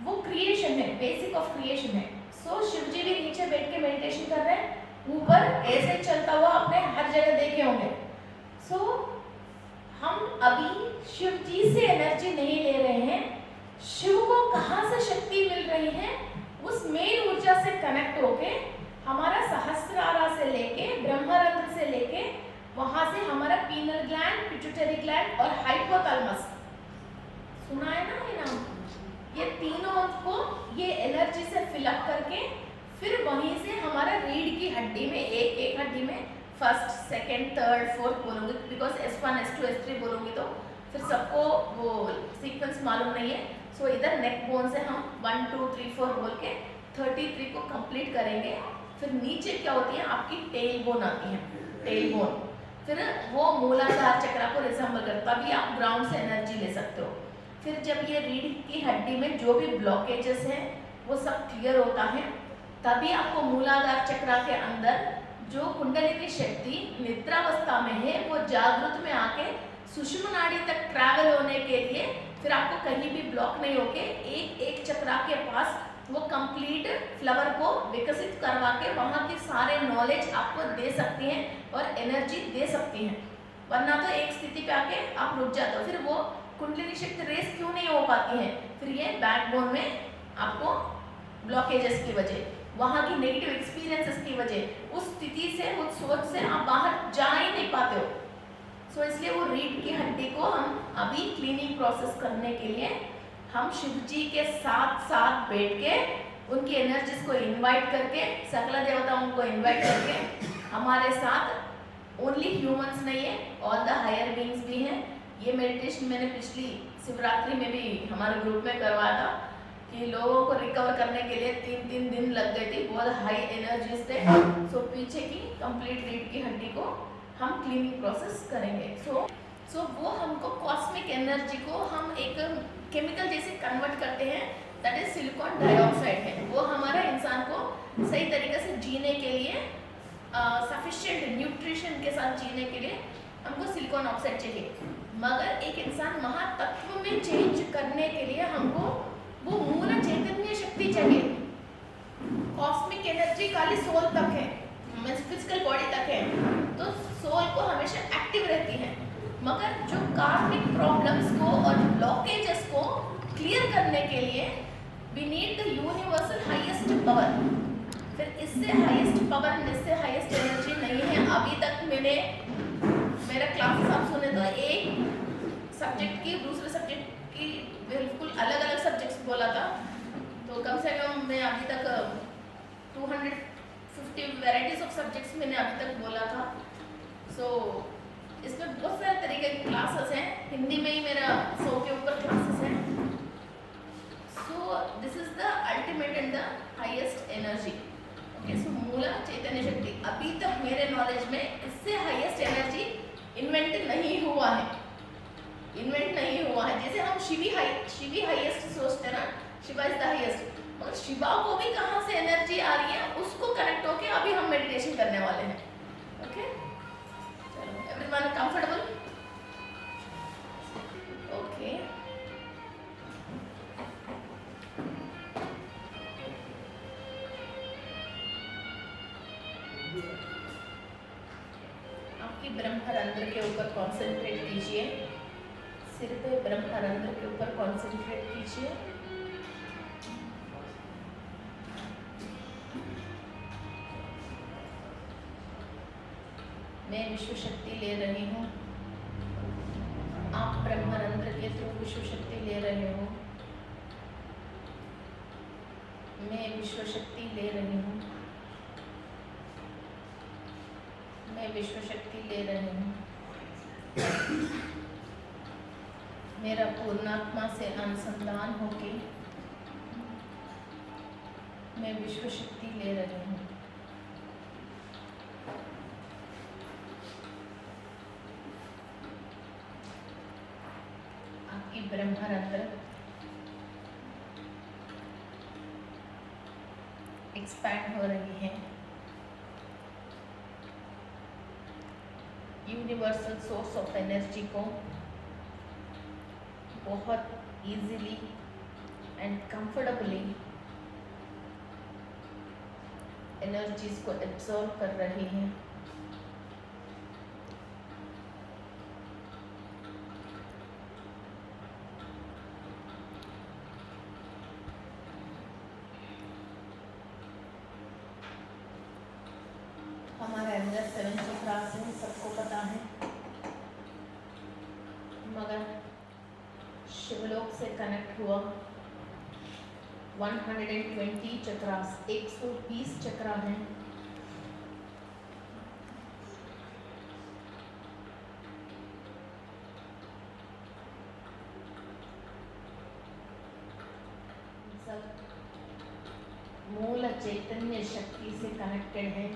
वो क्रिएशन है, बेसिक ऑफ क्रिएशन है। सो शिव जी भी नीचे बैठ के मेडिटेशन कर रहे हैं, ऊपर ऐसे चलता हुआ आपने हर जगह देखे होंगे। सो हम अभी शिव जी से एनर्जी नहीं ले रहे हैं, शिव को कहाँ से शक्ति मिल रही है, उस मेन ऊर्जा से कनेक्ट होके हमारा सहस्रारा से लेके ब्रह्मरंध्र से लेके वहां से हमारा पीनल ग्लैंड, पिट्यूटरी ग्लैंड और हाइपोथैलेमस, सुना है ना ये नाम, ये तीनों को ये एनर्जी से फिलअप करके फिर वहीं से हमारा रीढ़ की हड्डी में एक एक हड्डी में फर्स्ट, सेकंड, थर्ड, फोर्थ बोलूँगी, बिकॉज S1, S2, S3 बोलूँगी तो फिर सबको वो सीक्वेंस मालूम नहीं है। सो इधर नेक बोन से हम 1, 2, 3, 4 बोल के 33 को कंप्लीट करेंगे। फिर नीचे क्या होती है आपकी टेल बोन आती है, टेल बोन, फिर वो मूलाधार चक्र को रिसेंबल करता, तभी आप ग्राउंड से एनर्जी ले सकते हो। फिर जब ये रीढ़ की हड्डी में जो भी ब्लॉकेजेस हैं वो सब क्लियर होता है, तभी आपको मूलाधार चक्र के अंदर जो कुंडलिनी शक्ति निद्रावस्था में है वो जागृत में आके सुषुम्ना नाड़ी तक ट्रैवल होने के लिए फिर आपको कहीं भी ब्लॉक नहीं होके एक एक चक्र के पास वो कंप्लीट फ्लावर को विकसित करवा के वहाँ की सारे नॉलेज आपको दे सकती हैं और एनर्जी दे सकती हैं। वरना तो एक स्थिति पे आके आप रुक जाते हो, फिर वो कुंडलिनी शक्ति रेस क्यों नहीं हो पाती है, फिर ये बैकबोन में आपको ब्लॉकेजेस की वजह, वहाँ की नेगेटिव एक्सपीरियंसेस की वजह, उस स्थिति से, उस सोच से आप बाहर जा ही नहीं पाते हो। सो इसलिए वो रीढ़ की हड्डी को हम अभी क्लीनिंग प्रोसेस करने के लिए हम शिव जी के साथ साथ बैठ के उनकी एनर्जीज को इनवाइट करके, सकल देवताओं को इनवाइट करके हमारे साथ ओनली ह्यूमंस नहीं है, ऑल द हायर बीइंग्स भी हैं। ये मेडिटेशन मैंने पिछली शिवरात्रि में भी हमारे ग्रुप में करवाया था कि लोगों को रिकवर करने के लिए 3-3 दिन लग गए थे, बहुत हाई एनर्जीज थे। सो पीछे की कंप्लीट रीढ़ की हड्डी को हम क्लीनिंग प्रोसेस करेंगे। सो वो हमको कॉस्मिक एनर्जी को हम एक केमिकल जैसे कन्वर्ट करते हैं, दैट इज सिलिकॉन डाइऑक्साइड है। वो हमारा इंसान को सही तरीके से जीने के लिए, सफिशिएंट न्यूट्रिशन के साथ जीने के लिए हमको सिलिकॉन ऑक्साइड चाहिए। मगर एक इंसान महातत्व में चेंज करने के लिए हमको वो मूल चैतन्य शक्ति चाहिए। कॉस्मिक एनर्जी खाली सोल तक है, फिजिकल बॉडी तक है, तो सोल को हमेशा एक्टिव रहती है। मगर जो कार्मिक प्रॉब्लम्स को और ब्लॉकेजेस को क्लियर करने के लिए we need the universal highest power. फिर इससे हाईएस्ट पावर, इससे हाईएस्ट एनर्जी नहीं है। अभी तक मैंने मेरा क्लासेस आप सुने तो एक सब्जेक्ट की दूसरे सब्जेक्ट की बिल्कुल अलग अलग सब्जेक्ट्स बोला था, तो कम से कम मैं अभी तक 250 वैराइटीज ऑफ सब्जेक्ट्स मैंने अभी तक बोला था। सो इसमें बहुत सारे तरीके की क्लासेस हैं, हिंदी में ही मेरा 100 के ऊपर क्लासेस हैं। So this is the ultimate and the highest energy. Okay, so मूला चैतन्य शक्ति अभी तक मेरे नॉलेज में इससे हाईएस्ट एनर्जी इन्वेंट नहीं हुआ है, इन्वेंट नहीं हुआ है। जैसे हम शिवी हाईएस्ट सोचते ना, शिवा इज द हाईएस्ट, मगर शिवा को भी कहाँ से एनर्जी आ रही है उसको कनेक्ट होके अभी हम मेडिटेशन करने वाले हैं। ओके, चलो एवरीवन कंफर्टेबल? ओके, आपकी ब्रह्मरंध्र के ऊपर कॉन्सेंट्रेट कीजिए, सिर पे ब्रह्मरंध्र के ऊपर कॉन्सेंट्रेट कीजिए। मैं विश्व शक्ति ले रही हूँ। आप ब्रह्मरंध्र के थ्रू विश्व शक्ति ले रहे हो। मैं विश्व शक्ति ले रही हूँ। मैं विश्व शक्ति ले रही हूँ। मेरा पूर्णात्मा से अनुसंधान होके मैं विश्व शक्ति ले रही हूँ। आपकी ब्रह्मरंध्र एक्सपैंड हो रही है। यूनिवर्सल सोर्स ऑफ एनर्जी को बहुत इजीली एंड कंफर्टेबली एनर्जीज को एब्जॉर्ब कर रही है। हमारे अंदर 7 चक्रास है, सबको पता है, मगर शिवलोक से कनेक्ट हुआ 120 चक्रास, 120 चक्रा हैं। सब मूल चैतन्य शक्ति से कनेक्टेड है।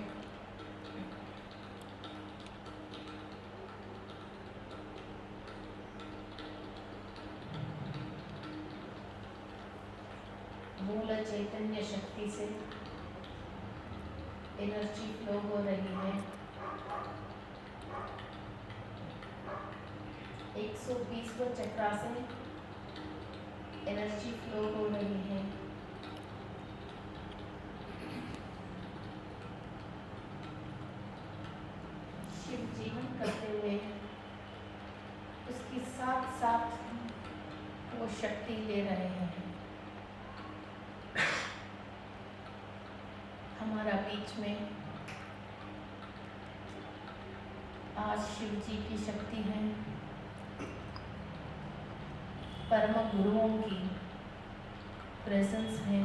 मूल चैतन्य शक्ति से एनर्जी फ्लो हो रही है। 120 चक्रा से एनर्जी फ्लो हो रही है। शिव जीवन करते हुए उसके साथ साथ वो शक्ति ले रहे हैं। हमारा बीच में आज शिव जी की शक्ति है, परम गुरुओं की प्रेजेंस है,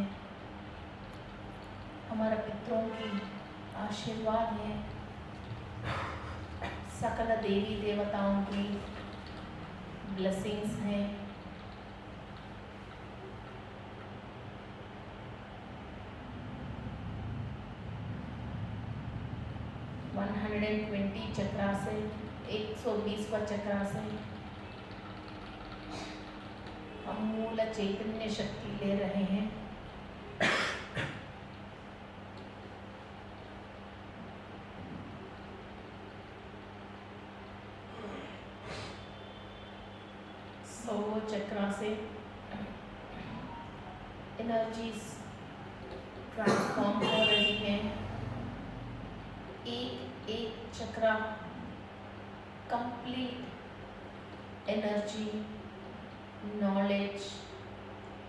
हमारे पितरों की आशीर्वाद है, सकल देवी देवताओं की ब्लेसिंग्स हैं। चक्रा से 120 चक्रा से हम मूल चैतन्य शक्ति ले रहे हैं। सौ चक्रा से एनर्जीज ट्रांसफॉर्म हो रही है। एक एक चक्रा कंप्लीट एनर्जी, नॉलेज,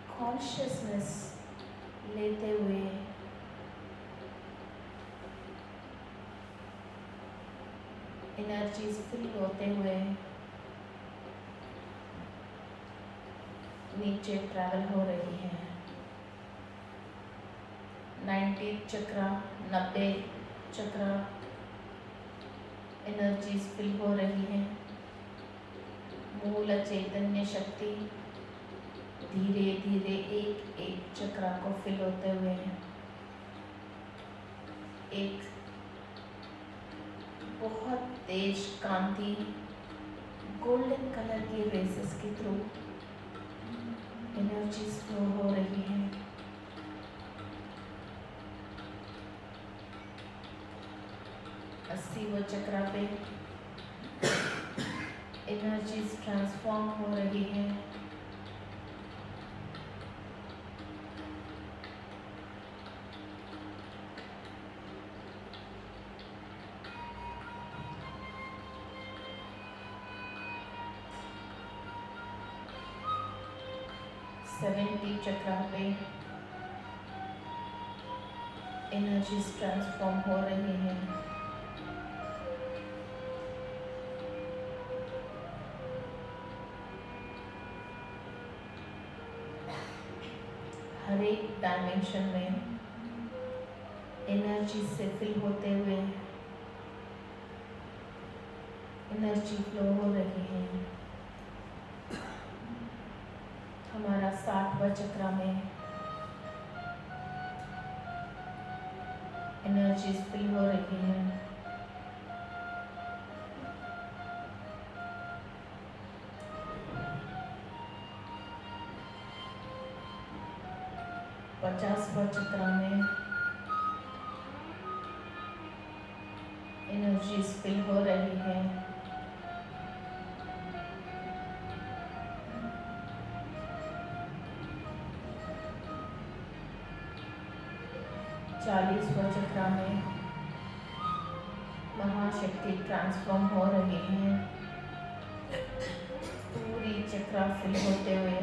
कॉन्शियसनेस लेते हुए एनर्जीज फिल होते हुए नीचे ट्रैवल हो रही है। 90 चक्रा, 90 चक्रा एनर्जीज फिल हो रही है। मूल चैतन्य शक्ति धीरे धीरे एक एक चक्रा को फिल होते हुए एक बहुत तेज कांति गोल्डन कलर की रेसेस के थ्रू एनर्जीज फ्लो हो रही है। वो चक्रा पे एनर्जीज ट्रांसफॉर्म हो रही है। सेवेंटी चक्रा पे एनर्जीज ट्रांसफॉर्म हो रही है। हर एक डायमेंशन में एनर्जी से फिल होते हुए एनर्जी फ्लो हो रही है। हमारा 60वां चक्र में एनर्जी फिल हो रही है। पचासवां चक्र में एनर्जी फिल हो रही है। चालीसवां चक्र में महाशक्ति ट्रांसफॉर्म हो रही है। पूरी चक्र फिल होते हुए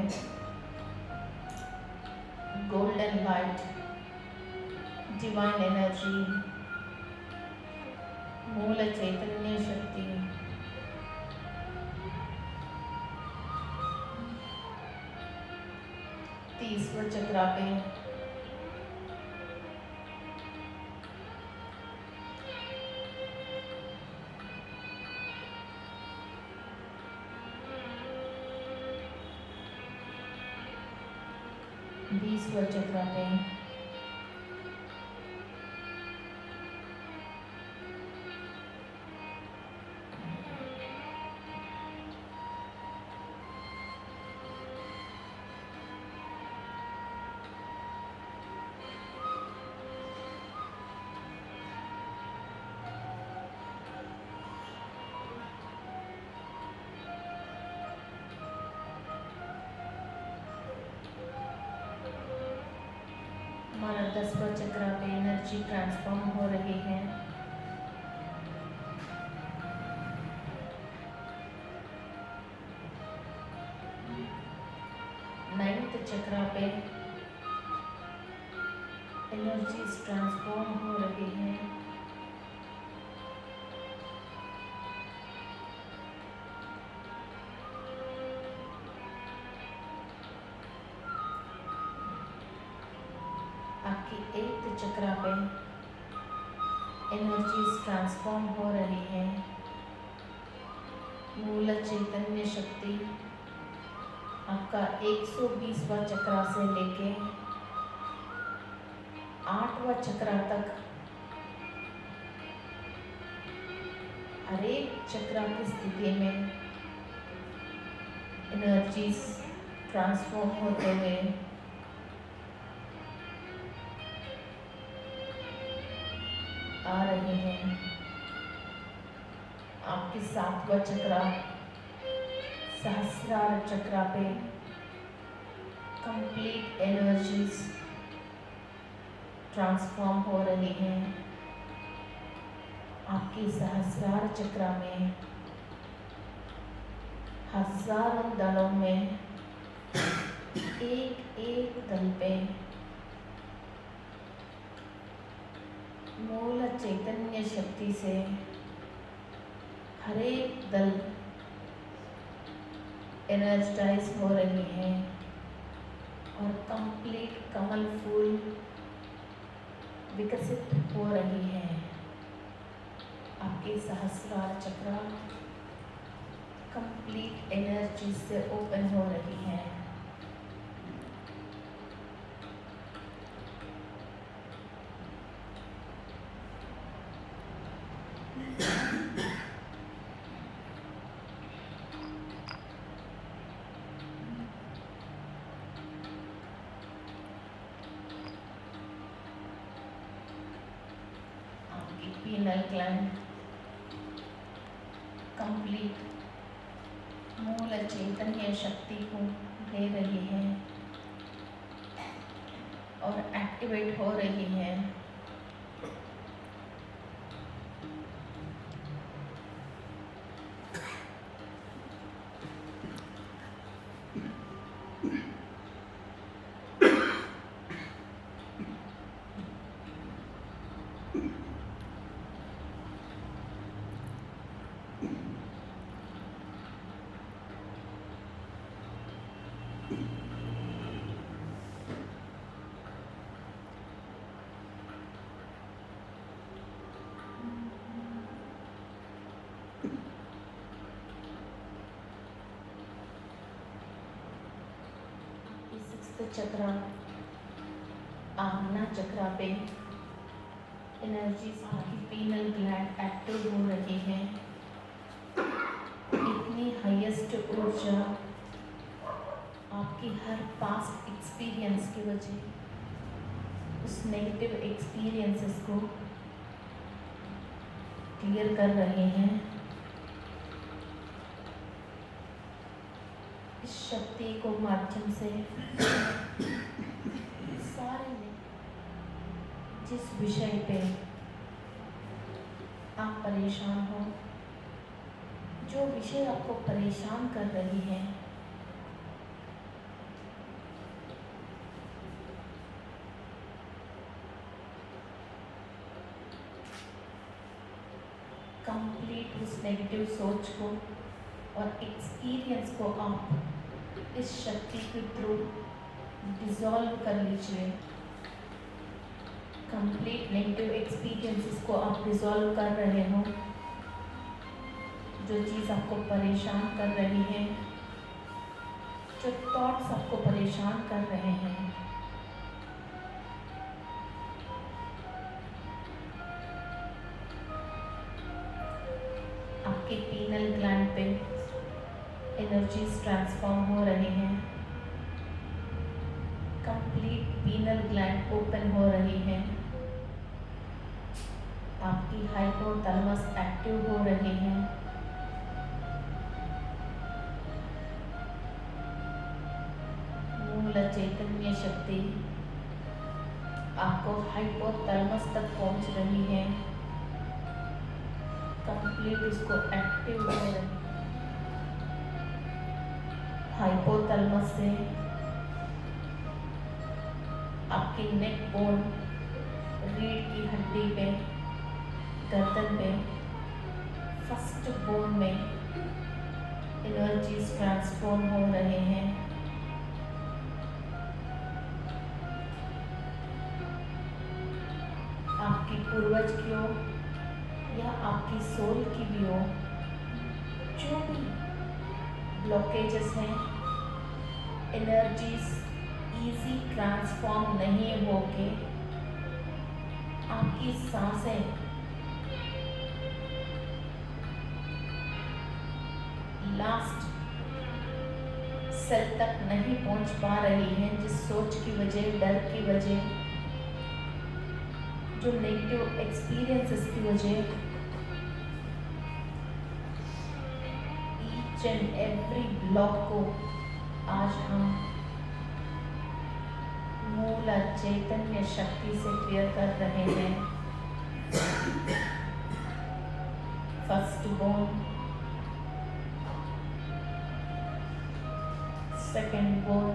गोल्डन लाइट, डिवाइन एनर्जी, मूल चैतन्य शक्ति तीसवें चक्र पे बीसवें चक्र पे हमारा 10वां चक्र पे एनर्जी ट्रांसफॉर्म हो रही है। नाइन्थ चक्र पे एनर्जी ट्रांसफॉर्म हो रही है। आपकी 8th चक्र पे एनर्जी ट्रांसफॉर्म हो रही है। मूल चैतन्य शक्ति आपका 120वां चक्र से लेके 8वां चक्र तक हर एक चक्र की स्थिति में एनर्जीज ट्रांसफॉर्म होते हुए आ रही हैं। आपकी 7वां चक्र सहस्रार चक्र पे कंप्लीट एनर्जीज ट्रांसफॉर्म हो रही हैं। आपकी सहस्रार चक्र में हजारों दलों में एक एक दल पे मूल चैतन्य शक्ति से हर एक दल एनर्जाइज हो रही है और कंप्लीट कमल फूल विकसित हो रही है। आपके सहस्रार चक्र कंप्लीट एनर्जी से ओपन हो रही है। पीनल ग्लैंड कंप्लीट मूल चैतन्य शक्ति को दे रही है और एक्टिवेट हो रही है। सिक्स्थ चक्र आज्ञा चक्र पे एनर्जीज आपकी पीनल ग्लैंड एक्टिव हो रही है। इतनी हाईएस्ट ऊर्जा आपकी हर पास्ट एक्सपीरियंस की वजह, उस नेगेटिव एक्सपीरियंसेस को क्लियर कर रहे हैं। इस शक्ति को माध्यम से सारे ने जिस विषय पे आप परेशान हो, जो विषय आपको परेशान कर रही है, कंप्लीट उस नेगेटिव सोच को और एक्सपीरियंस को आप इस शक्ति के थ्रू डिसॉल्व कर लीजिए। कंप्लीट नेगेटिव एक्सपीरियंसेस को आप डिसॉल्व कर रहे हो। जो चीज़ आपको परेशान कर रही है, जो थॉट्स आपको परेशान कर रहे हैं, आपके पीनल ग्लैंड पे एनर्जीज ट्रांसफॉर्म हो रही हैं। कंप्लीट पीनल ग्लैंड ओपन हो रही है। आपकी हाइपोथैलेमस एक्टिव हो रही है। मूल चैतन्य शक्ति आपको हाइपोथैलेमस तक पहुंच रही है। कंप्लीट इसको एक्टिव हो रही है। हाइपोथैलेमस से आपकी नेक बोन, रीढ़ की हड्डी पे, गर्दन पे, फर्स्ट बोन में एनर्जीज ट्रांसफॉर्म हो रहे हैं। आपकी पूर्वज की ओर या आपकी सोल की भी ओर जो भी ब्लॉकेजेस हैं, एनर्जीज इजी ट्रांसफॉर्म नहीं होके आपकी सांसें लास्ट सेल तक नहीं पहुंच पा रही हैं, जिस सोच की वजह, डर की वजह, जो नेगेटिव एक्सपीरियंसेस की वजह, ईच एंड एवरी ब्लॉक को आज हम मूल चैतन्य शक्ति से क्लियर कर रहे हैं। फर्स्ट बोन, सेकंड बोन,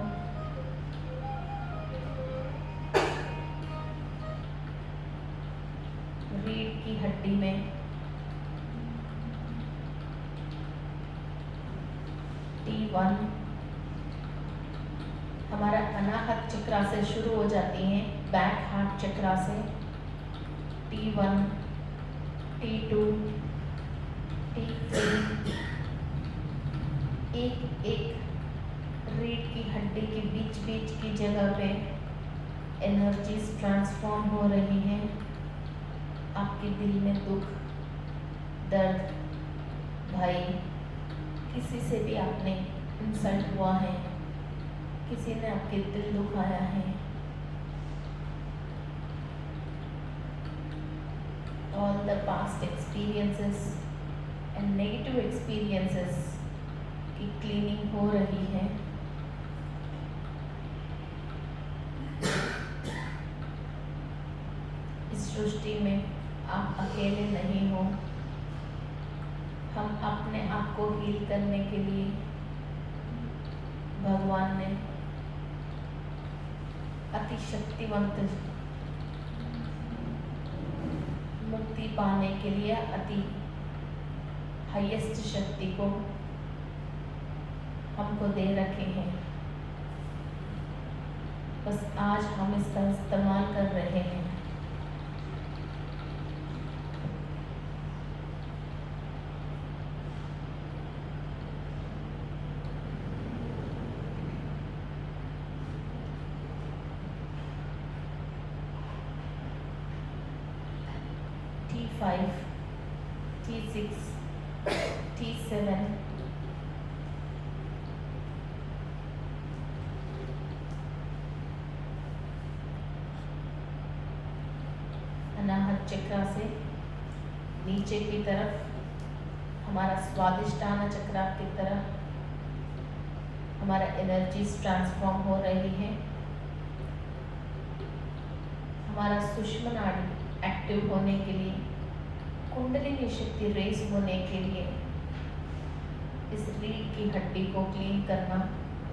रीढ़ की हड्डी में, T1 हमारा अनाहत चक्र से शुरू हो जाती हैं, बैक हार्ट चक्र से। T1, T2, T3, एक एक रीढ़ की हड्डी के बीच बीच की जगह पे एनर्जीज ट्रांसफॉर्म हो रही हैं। आपके दिल में दुख, दर्द, भय, किसी से भी आपने इंसल्ट हुआ है, किसी ने आपके दिल दुखाया है, all the past experiences and negative experiences की क्लीनिंग हो रही है। इस सृष्टि में आप अकेले नहीं हो। हम अपने आप को हील करने के लिए भगवान ने अति शक्तिवंत, मुक्ति पाने के लिए अति हाईएस्ट शक्ति को हमको दे रखे हैं। बस आज हम इसका इस्तेमाल कर रहे हैं। T5, T6, T7, अनाहत चक्र से नीचे की तरफ हमारा स्वादिष्टाना चक्र की तरफ हमारा एनर्जीज ट्रांसफॉर्म हो रही है। हमारा सूक्ष्म नाड़ी एक्टिव होने के लिए, कुंडलिनी शक्ति रेस होने के लिए इस रीढ़ की हड्डी को क्लीन करना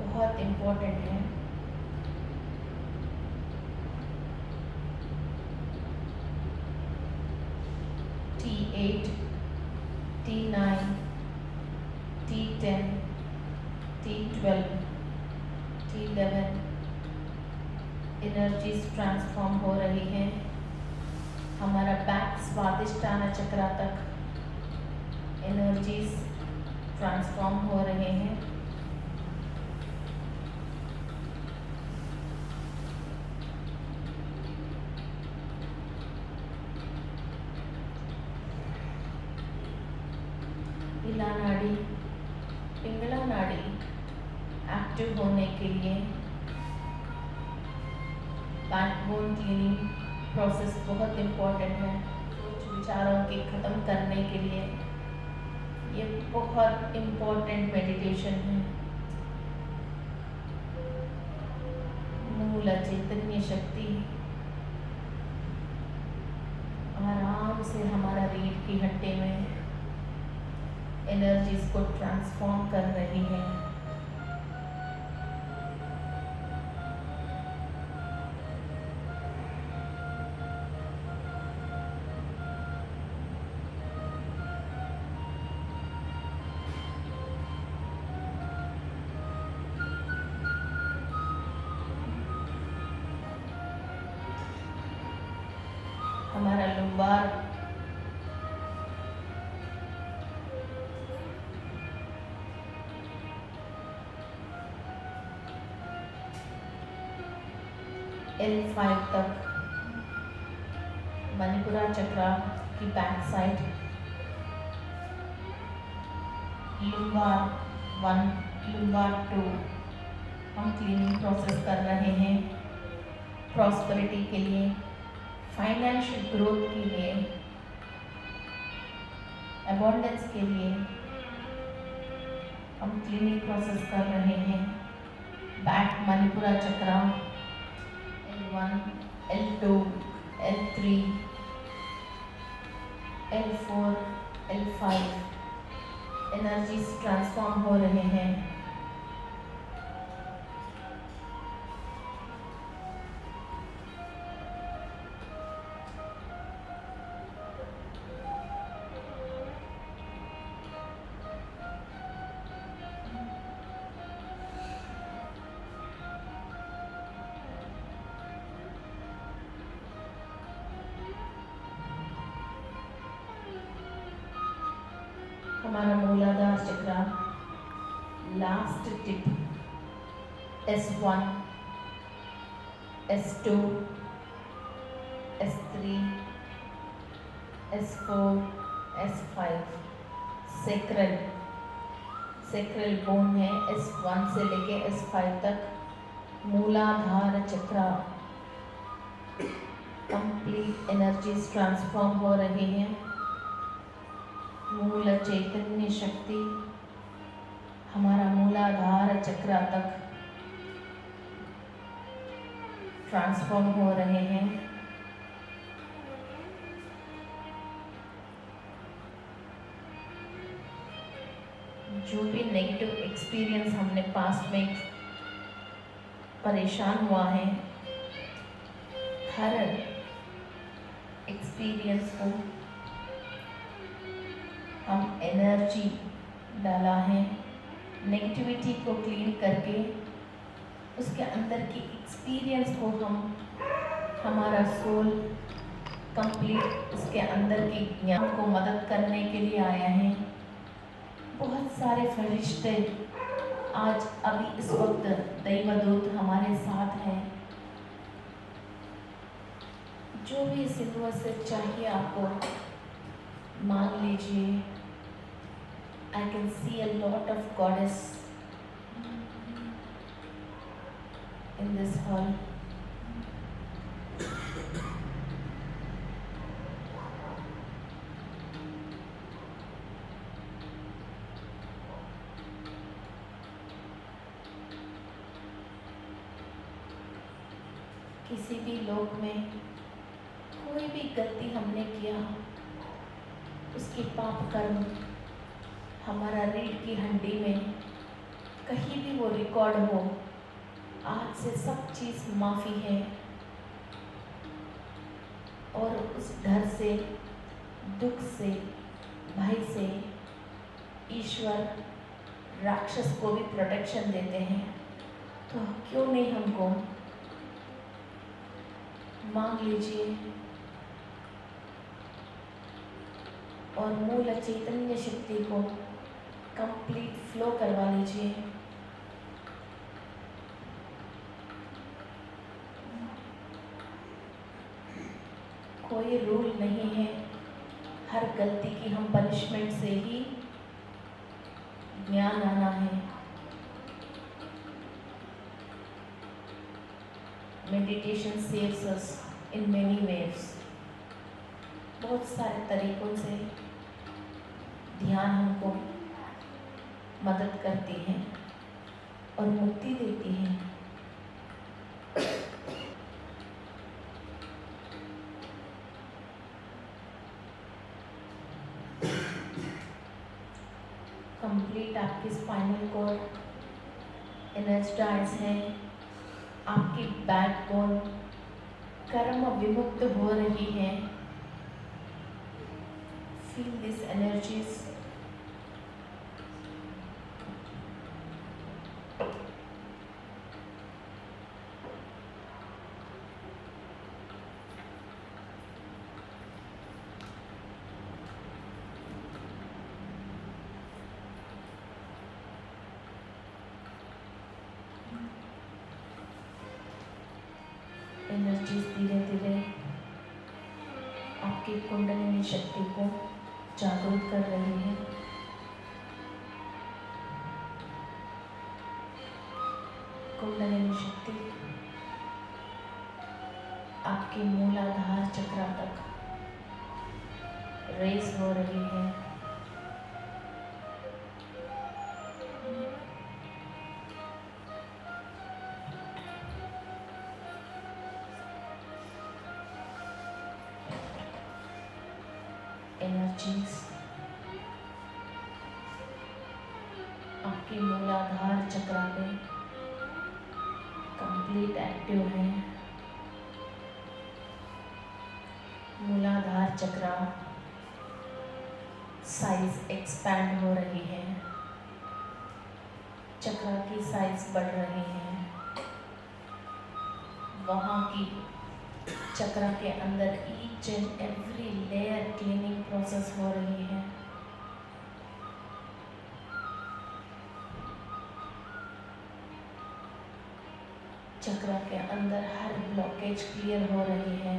बहुत इम्पोर्टेंट है। T8, T9, T10, T12, T11 energies transform हो रही है। हमारा बैक स्वादिष्टाना चक्र तक एनर्जीज ट्रांसफॉर्म हो रहे हैं। ईला नाड़ी, पिंगला नाड़ी एक्टिव होने के लिए बैकबोन क्लीनिंग प्रोसेस बहुत इम्पोर्टेंट है। सोच विचारों के ख़त्म करने के लिए ये बहुत इम्पोर्टेंट मेडिटेशन है। मूल चैतन्य शक्ति आराम से हमारा रीढ़ की हड्डी में एनर्जीज को ट्रांसफॉर्म कर रही है। हमारा लुम्बार L5 तक, मणिपुरा चक्र की बैक साइड, लुम्बार 1, लुम्बार 2 हम क्लीनिंग प्रोसेस कर रहे हैं। प्रॉस्पेरिटी के लिए, फाइनेंशियल ग्रोथ के लिए, अबंडेंस के लिए हम क्लीनिंग प्रोसेस कर रहे हैं। बैक मणिपुरा चक्र L1, L2, L3, L4, L5 energies transform हो रहे हैं। हमारा मूलाधार चक्र last tip S1, S2, S3, S4, S5 sacral bone है। S1 से लेके S5 तक मूलाधार चक्र कंप्लीट एनर्जीज ट्रांसफॉर्म हो रही हैं। मूल चैतन्य शक्ति हमारा मूलाधार चक्र तक ट्रांसफॉर्म हो रहे हैं। जो भी नेगेटिव एक्सपीरियंस हमने पास्ट में परेशान हुआ है, हर एक्सपीरियंस को हम एनर्जी डाला है। नेगेटिविटी को क्लीन करके उसके अंदर की एक्सपीरियंस को हमारा सोल कंप्लीट उसके अंदर के ज्ञान को मदद करने के लिए आया है। बहुत सारे फरिश्ते आज अभी इस वक्त दैवदूत हमारे साथ हैं। जो भी इस यूनिवर्स से चाहिए आपको मांग लीजिए। I can see a lot of goddess in this hall. किसी भी लोक में कोई भी गलती हमने किया, उसकी पाप कर्म हमारा रीढ़ की हड्डी में कहीं भी वो रिकॉर्ड हो, आज से सब चीज़ माफ़ी है। और उस डर से, दुख से, भय से ईश्वर राक्षस को भी प्रोटेक्शन देते हैं। तो क्यों नहीं हमको मांग लीजिए और मूल चैतन्य शक्ति को कंप्लीट फ्लो करवा लीजिए। कोई रूल नहीं है, हर गलती की हम पनिशमेंट से ही ज्ञान आना है। Meditation saves us in many ways. बहुत सारे तरीकों से ध्यान हमको मदद करती है और मुक्ति देती है। कंप्लीट आपकी स्पाइनल कॉर्ड एनर्जाइज है, आपकी बैकबोन कर्म विमुक्त हो रही है। Feel this energies. एनर्जीज धीरे धीरे आपकी कुंडलिनी शक्ति को जागरूक कर रही है। कुंडलिनी शक्ति आपके मूलाधार चक्र तक रेस हो रही है। एनर्जीज आपके मूलाधार चक्र पे कंप्लीट एक्टिव है। मूलाधार चक्र साइज एक्सपैंड हो रही है, चक्र की साइज बढ़ रही है। वहाँ की चक्र के अंदर each and every layer cleaning process हो रही है। चक्र के अंदर हर ब्लॉकेज क्लियर हो रही है।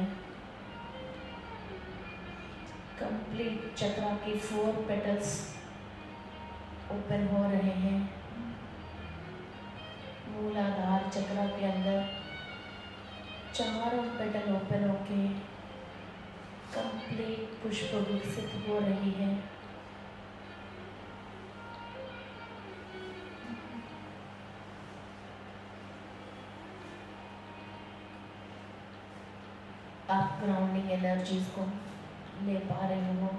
कंप्लीट चक्र के 4 पेटल्स ओपन हो रहे हैं। मूलाधार चक्र के अंदर चारों पेटल ओपन होके कंप्लीट पुष्प विकसित हो रही है। आप ग्राउंडिंग एनर्जीज को ले पा रहे हो।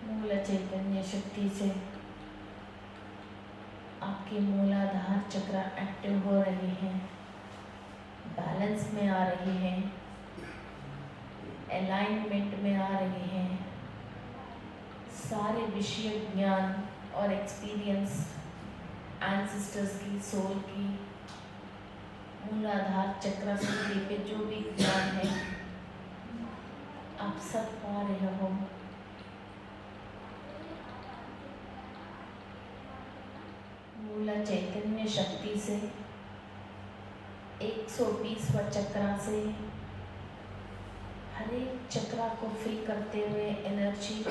मूल चैतन्य शक्ति से आपके मूलाधार चक्र एक्टिव हो रही है, बैलेंस में आ रही है, अलाइनमेंट में आ रही है। सारे विषय ज्ञान और एक्सपीरियंस एंसेस्टर्स की, सोल की, मूलाधार चक्र से लेकर जो भी ज्ञान है आप सब पा रहे हो। मूल चैतन्य शक्ति से 120वां चक्रा से हर एक चक्रा को फिल करते हुए एनर्जी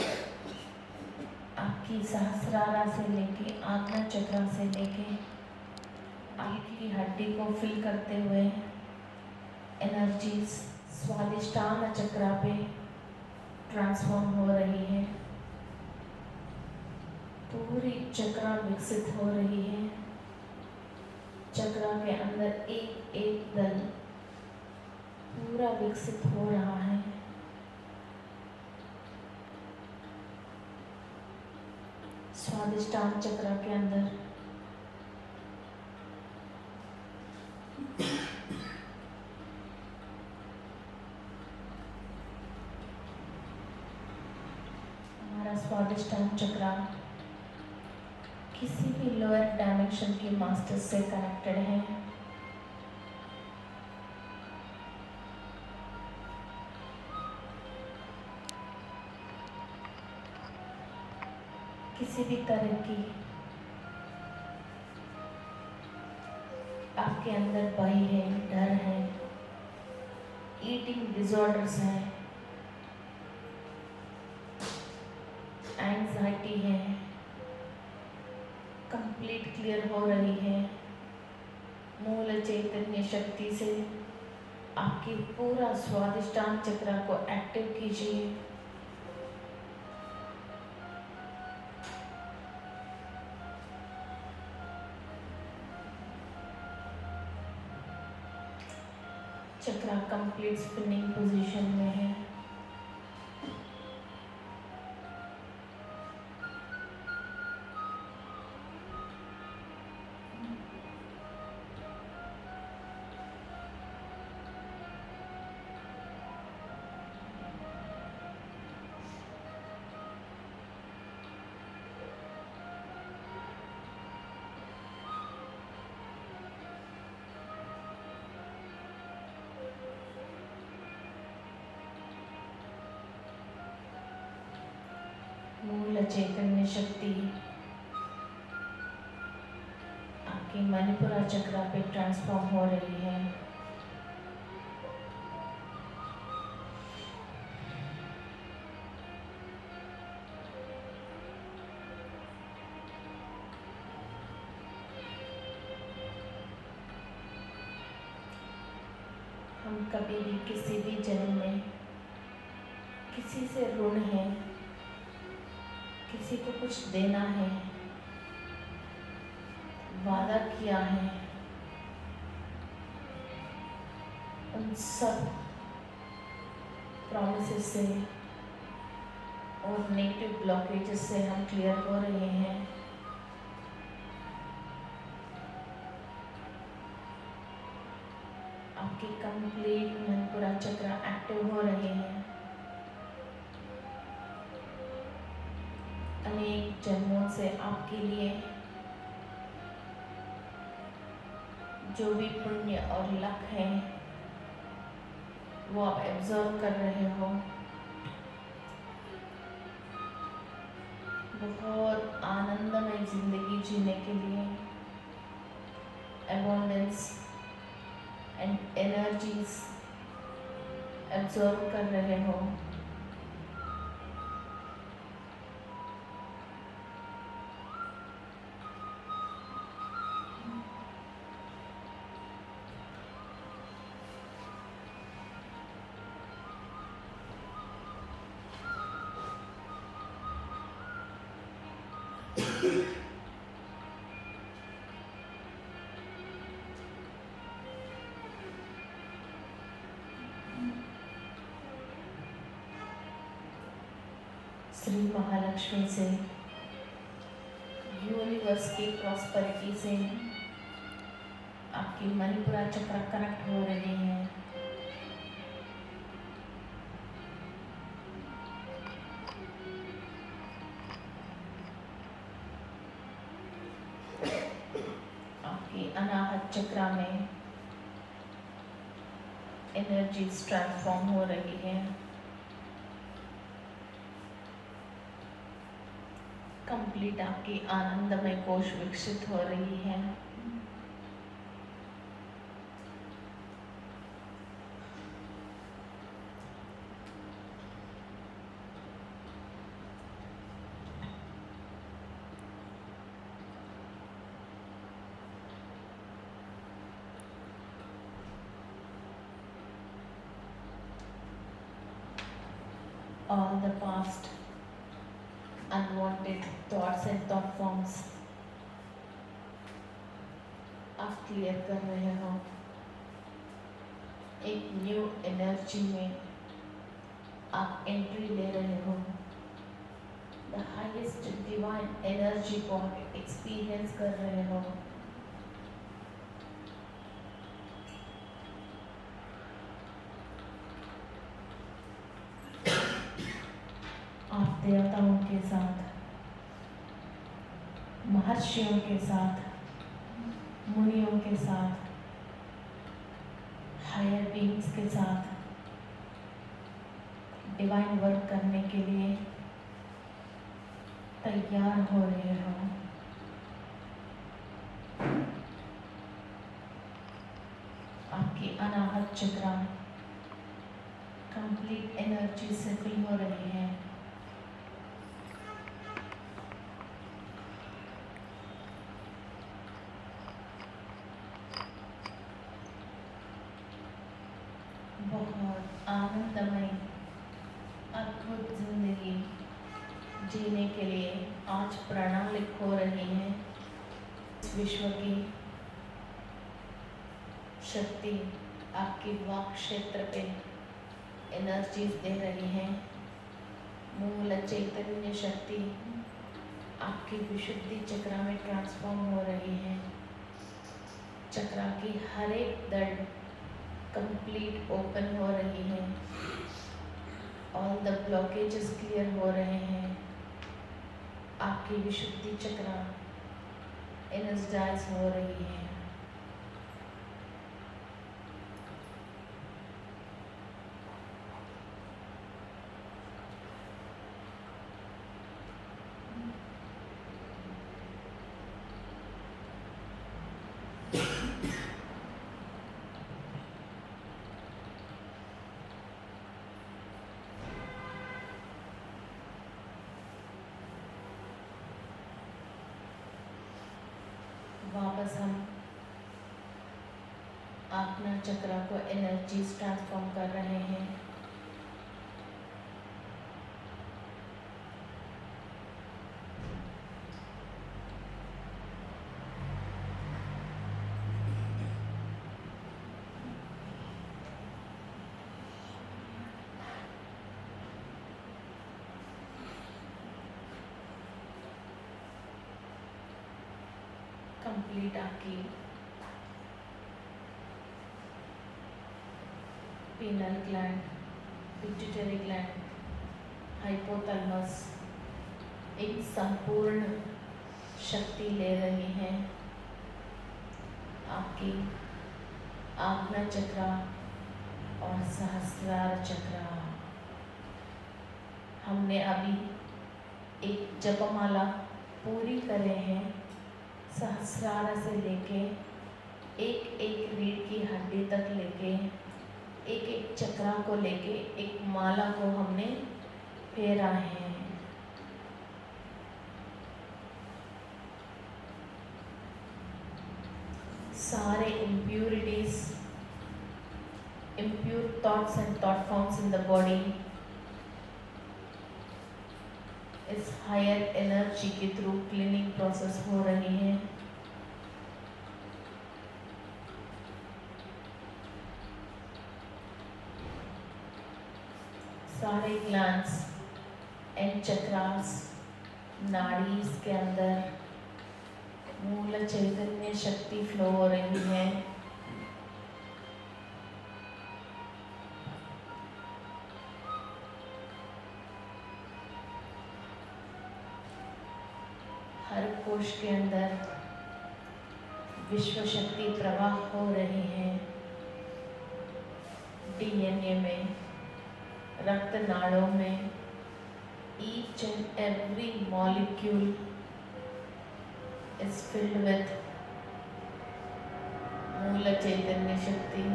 आपकी सहस्रारा से लेके आज्ञा चक्रा से लेके आपकी हड्डी को फिल करते हुए एनर्जीज स्वादिष्टान चक्रा पे ट्रांसफॉर्म हो रही है। पूरी चक्रा विकसित हो रही है। चक्रा के अंदर एक एक दल पूरा विकसित हो रहा है। स्वादिष्टान चक्र के अंदर हमारा स्वादिष्टान चक्र किसी भी लोअर डायमेंशन के मास्टर से कनेक्टेड है। किसी भी तरह की आपके अंदर भय है, डर है, ईटिंग डिसऑर्डर्स है, एंजाइटी है, कंप्लीट क्लियर हो रही है। मूल चैतन्य शक्ति से आपकी पूरा स्वादिष्टान चक्र को एक्टिव कीजिए। चक्र कंप्लीट स्पिनिंग पोजीशन में है। मूल चैतन्य शक्ति आपकी मणिपुरा चक्र पे ट्रांसफॉर्म हो रही है। हम कभी भी किसी भी जन्म में किसी से ऋण है, किसी को कुछ देना है, वादा किया है, उन सब प्रॉमिसेस से और नेगेटिव ब्लॉकेजेस से हम क्लियर हो रहे हैं। आपकी कंप्लीट मणिपुरा चक्र एक्टिव हो रहे हैं। अनेक जन्मों से आपके लिए जो भी पुण्य और लक है वो आप एब्जॉर्व कर रहे हो। बहुत आनंदमय जिंदगी जीने के लिए अबंडेंस एंड एनर्जीज एब्जॉर्व कर रहे हो। श्री महालक्ष्मी से, यूनिवर्स की प्रॉस्पेरिटी से आपकी मणिपुरा चक्र कनेक्ट हो रहे हैं। आपकी अनाहत चक्र में एनर्जीज ट्रांसफॉर्म हो रही है। कंप्लीट आपकी आनंदमय कोश विकसित हो रही है। all the past unwanted thoughts and thought forms आप क्लियर कर रहे हो। एक न्यू एनर्जी में आप एंट्री ले रहे हो। द हाईएस्ट डिवाइन एनर्जी को आप एक्सपीरियंस कर रहे हो। आप देवताओं के साथ, महर्षियों के साथ, मुनियों के साथ, हायर बीइंग्स के साथ डिवाइन वर्क करने के लिए तैयार हो रहे हो। आपकी अनाहत चक्र कंप्लीट एनर्जी से फिल हो रही है। बहुत आनंदमय अद्भुत जिंदगी जीने के लिए आज प्रणाली हो रही है। विश्व की शक्ति आपकी वाक क्षेत्र पे एनर्जीज दे रही है। मूल चैतन्य शक्ति आपकी विशुद्धि चक्र में ट्रांसफॉर्म हो रही है। चक्र की हर एक दड़ कंप्लीट ओपन हो रही है। ऑल द ब्लॉकेजेस क्लियर हो रहे हैं। आपकी विशुद्धि चक्र एनर्जाइज हो रही है। वापस हम आज्ञा चक्र को एनर्जीज ट्रांसफॉर्म कर रहे हैं। कंप्लीट आपकी penal gland, pituitary gland, hypothalamus एक संपूर्ण शक्ति ले रही है। आपकी आज्ञा चक्र और सहस्रार चक्र। हमने अभी एक जपमाला पूरी करे हैं। सहस्रार से लेके एक एक रीढ़ की हड्डी तक लेके एक एक चक्रा को लेके एक माला को हमने फेरा है। सारे impurities, impure thoughts and thought forms in the body इस हायर एनर्जी के थ्रू क्लीनिंग प्रोसेस हो रही है। सारे ग्लैंड्स एंड चक्रास, नाड़ीज के अंदर मूल चैतन्य शक्ति फ्लो हो रही है। हर कोश के अंदर विश्व शक्ति प्रवाह हो रही है। डीएनए में, रक्त नाड़ों में, each and every molecule is filled with मूल चैतन्य शक्ति।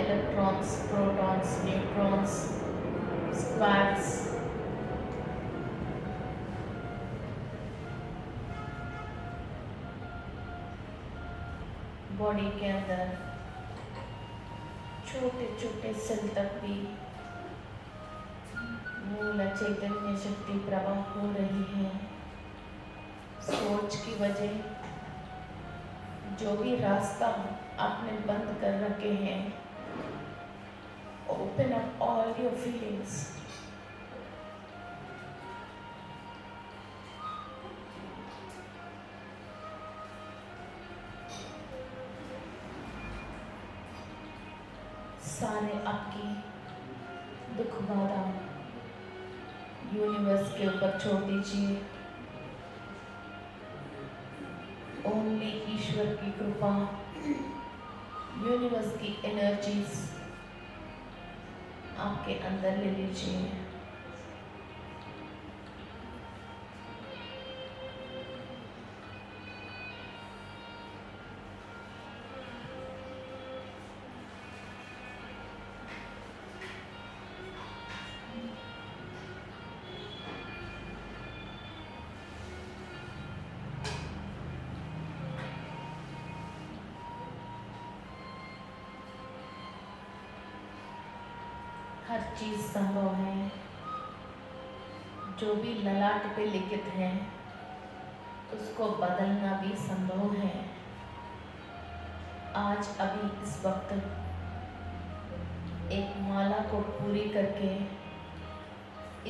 Electrons, protons, neutrons, squads body के अंदर छोटे छोटे सेल तक भी मूल चैतन्य शक्ति प्रवाह हो रही है। सोच की वजह जो भी रास्ता आपने बंद कर रखे हैं, open up all your feelings. सारे आपकी दुख बाधा यूनिवर्स के ऊपर छोड़ दीजिए। ओनली ईश्वर की कृपा, यूनिवर्स की एनर्जीज आपके अंदर ले लीजिए। हर चीज संभव है। जो भी ललाट पे लिखित है उसको बदलना भी संभव है। आज अभी इस वक्त एक माला को पूरी करके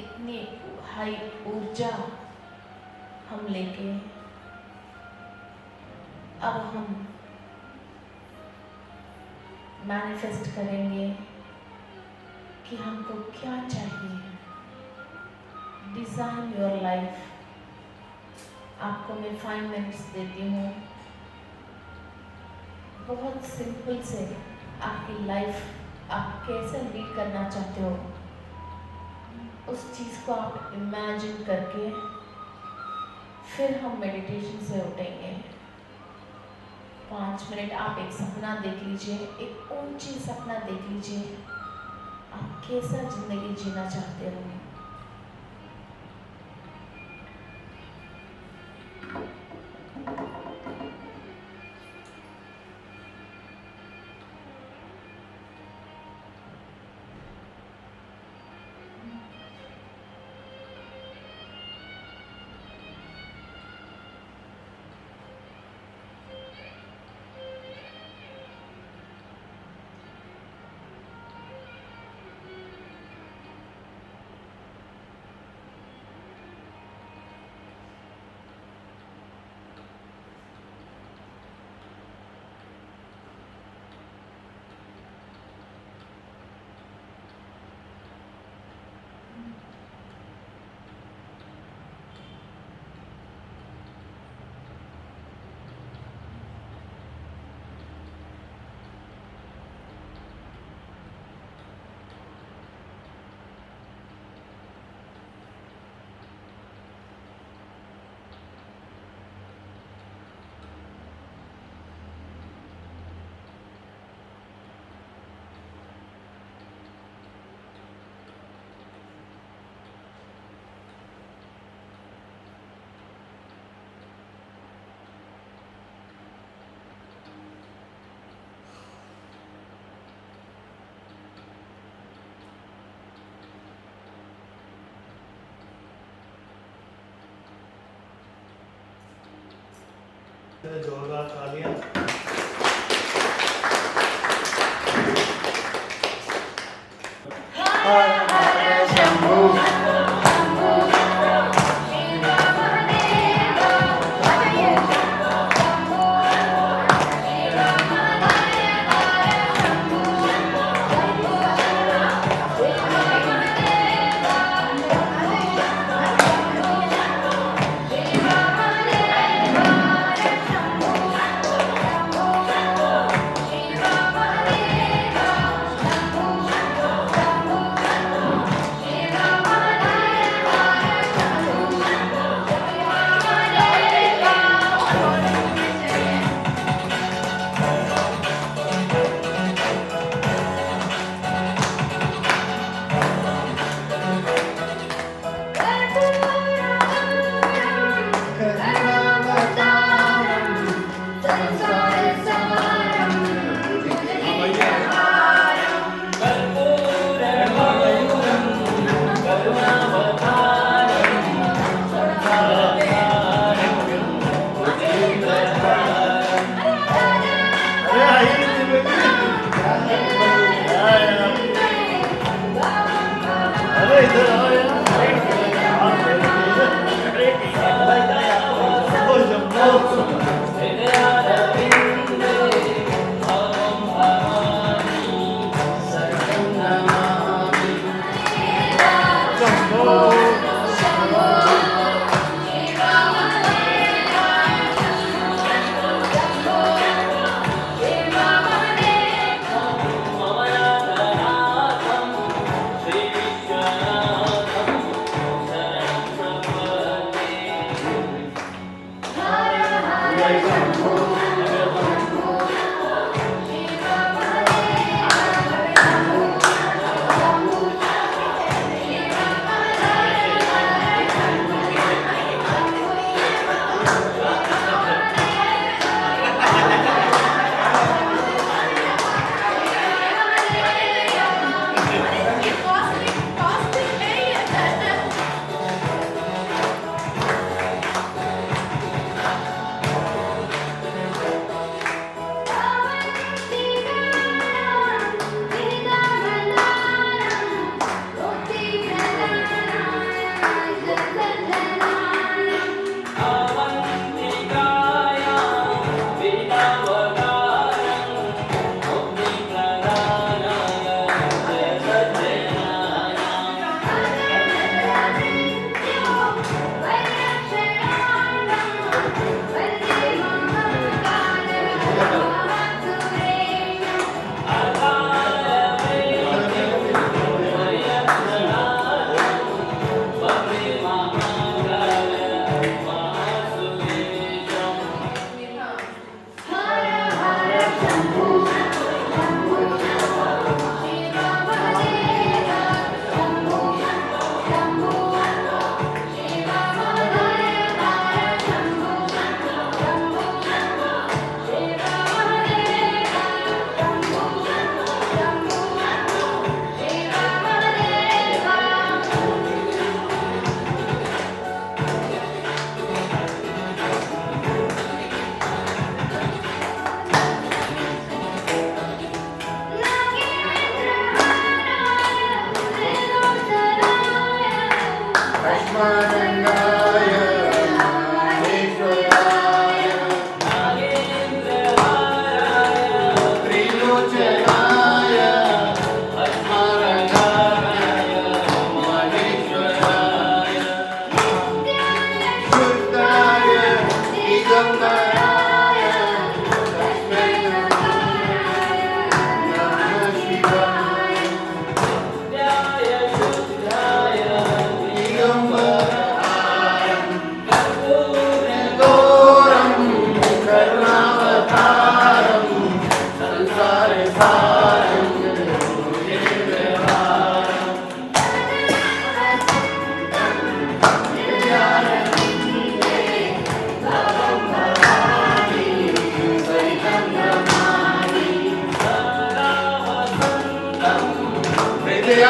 इतनी हाई ऊर्जा हम लेके अब हम मैनिफेस्ट करेंगे कि हमको क्या चाहिए। Design your life. आपको मैं 5 मिनट्स देती हूँ। बहुत सिंपल से आपकी लाइफ आप कैसे लीड करना चाहते हो उस चीज़ को आप इमेजिन करके फिर हम मेडिटेशन से उठेंगे। 5 मिनट आप एक सपना देख लीजिए, एक ऊंची सपना देख लीजिए। आप कैसा जिंदगी जीना चाहते हो। जोरदार तालियां।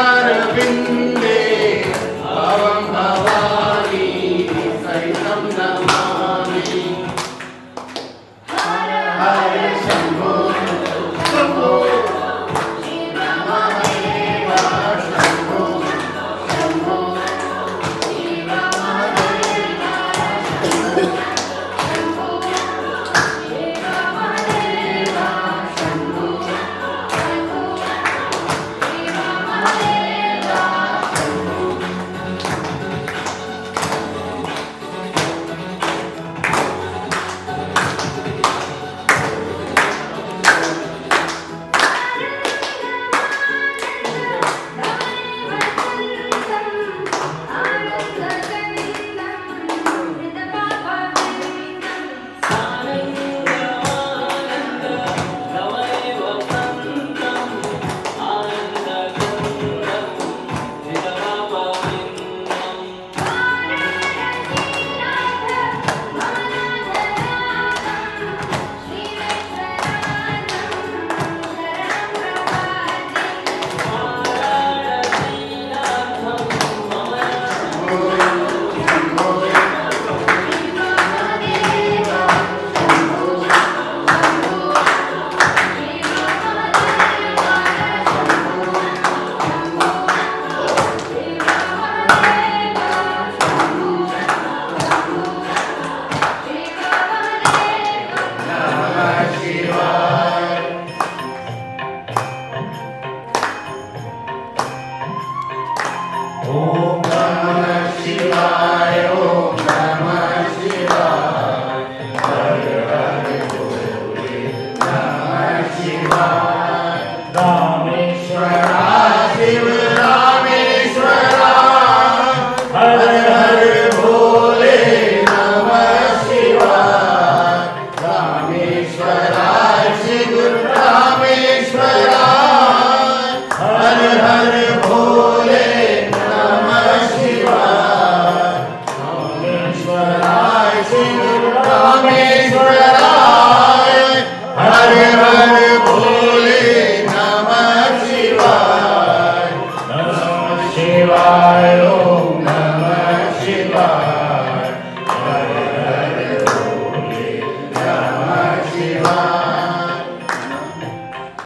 हृदयारविन्दे भवं भवानी सहितं नमामि हर हर शम्भो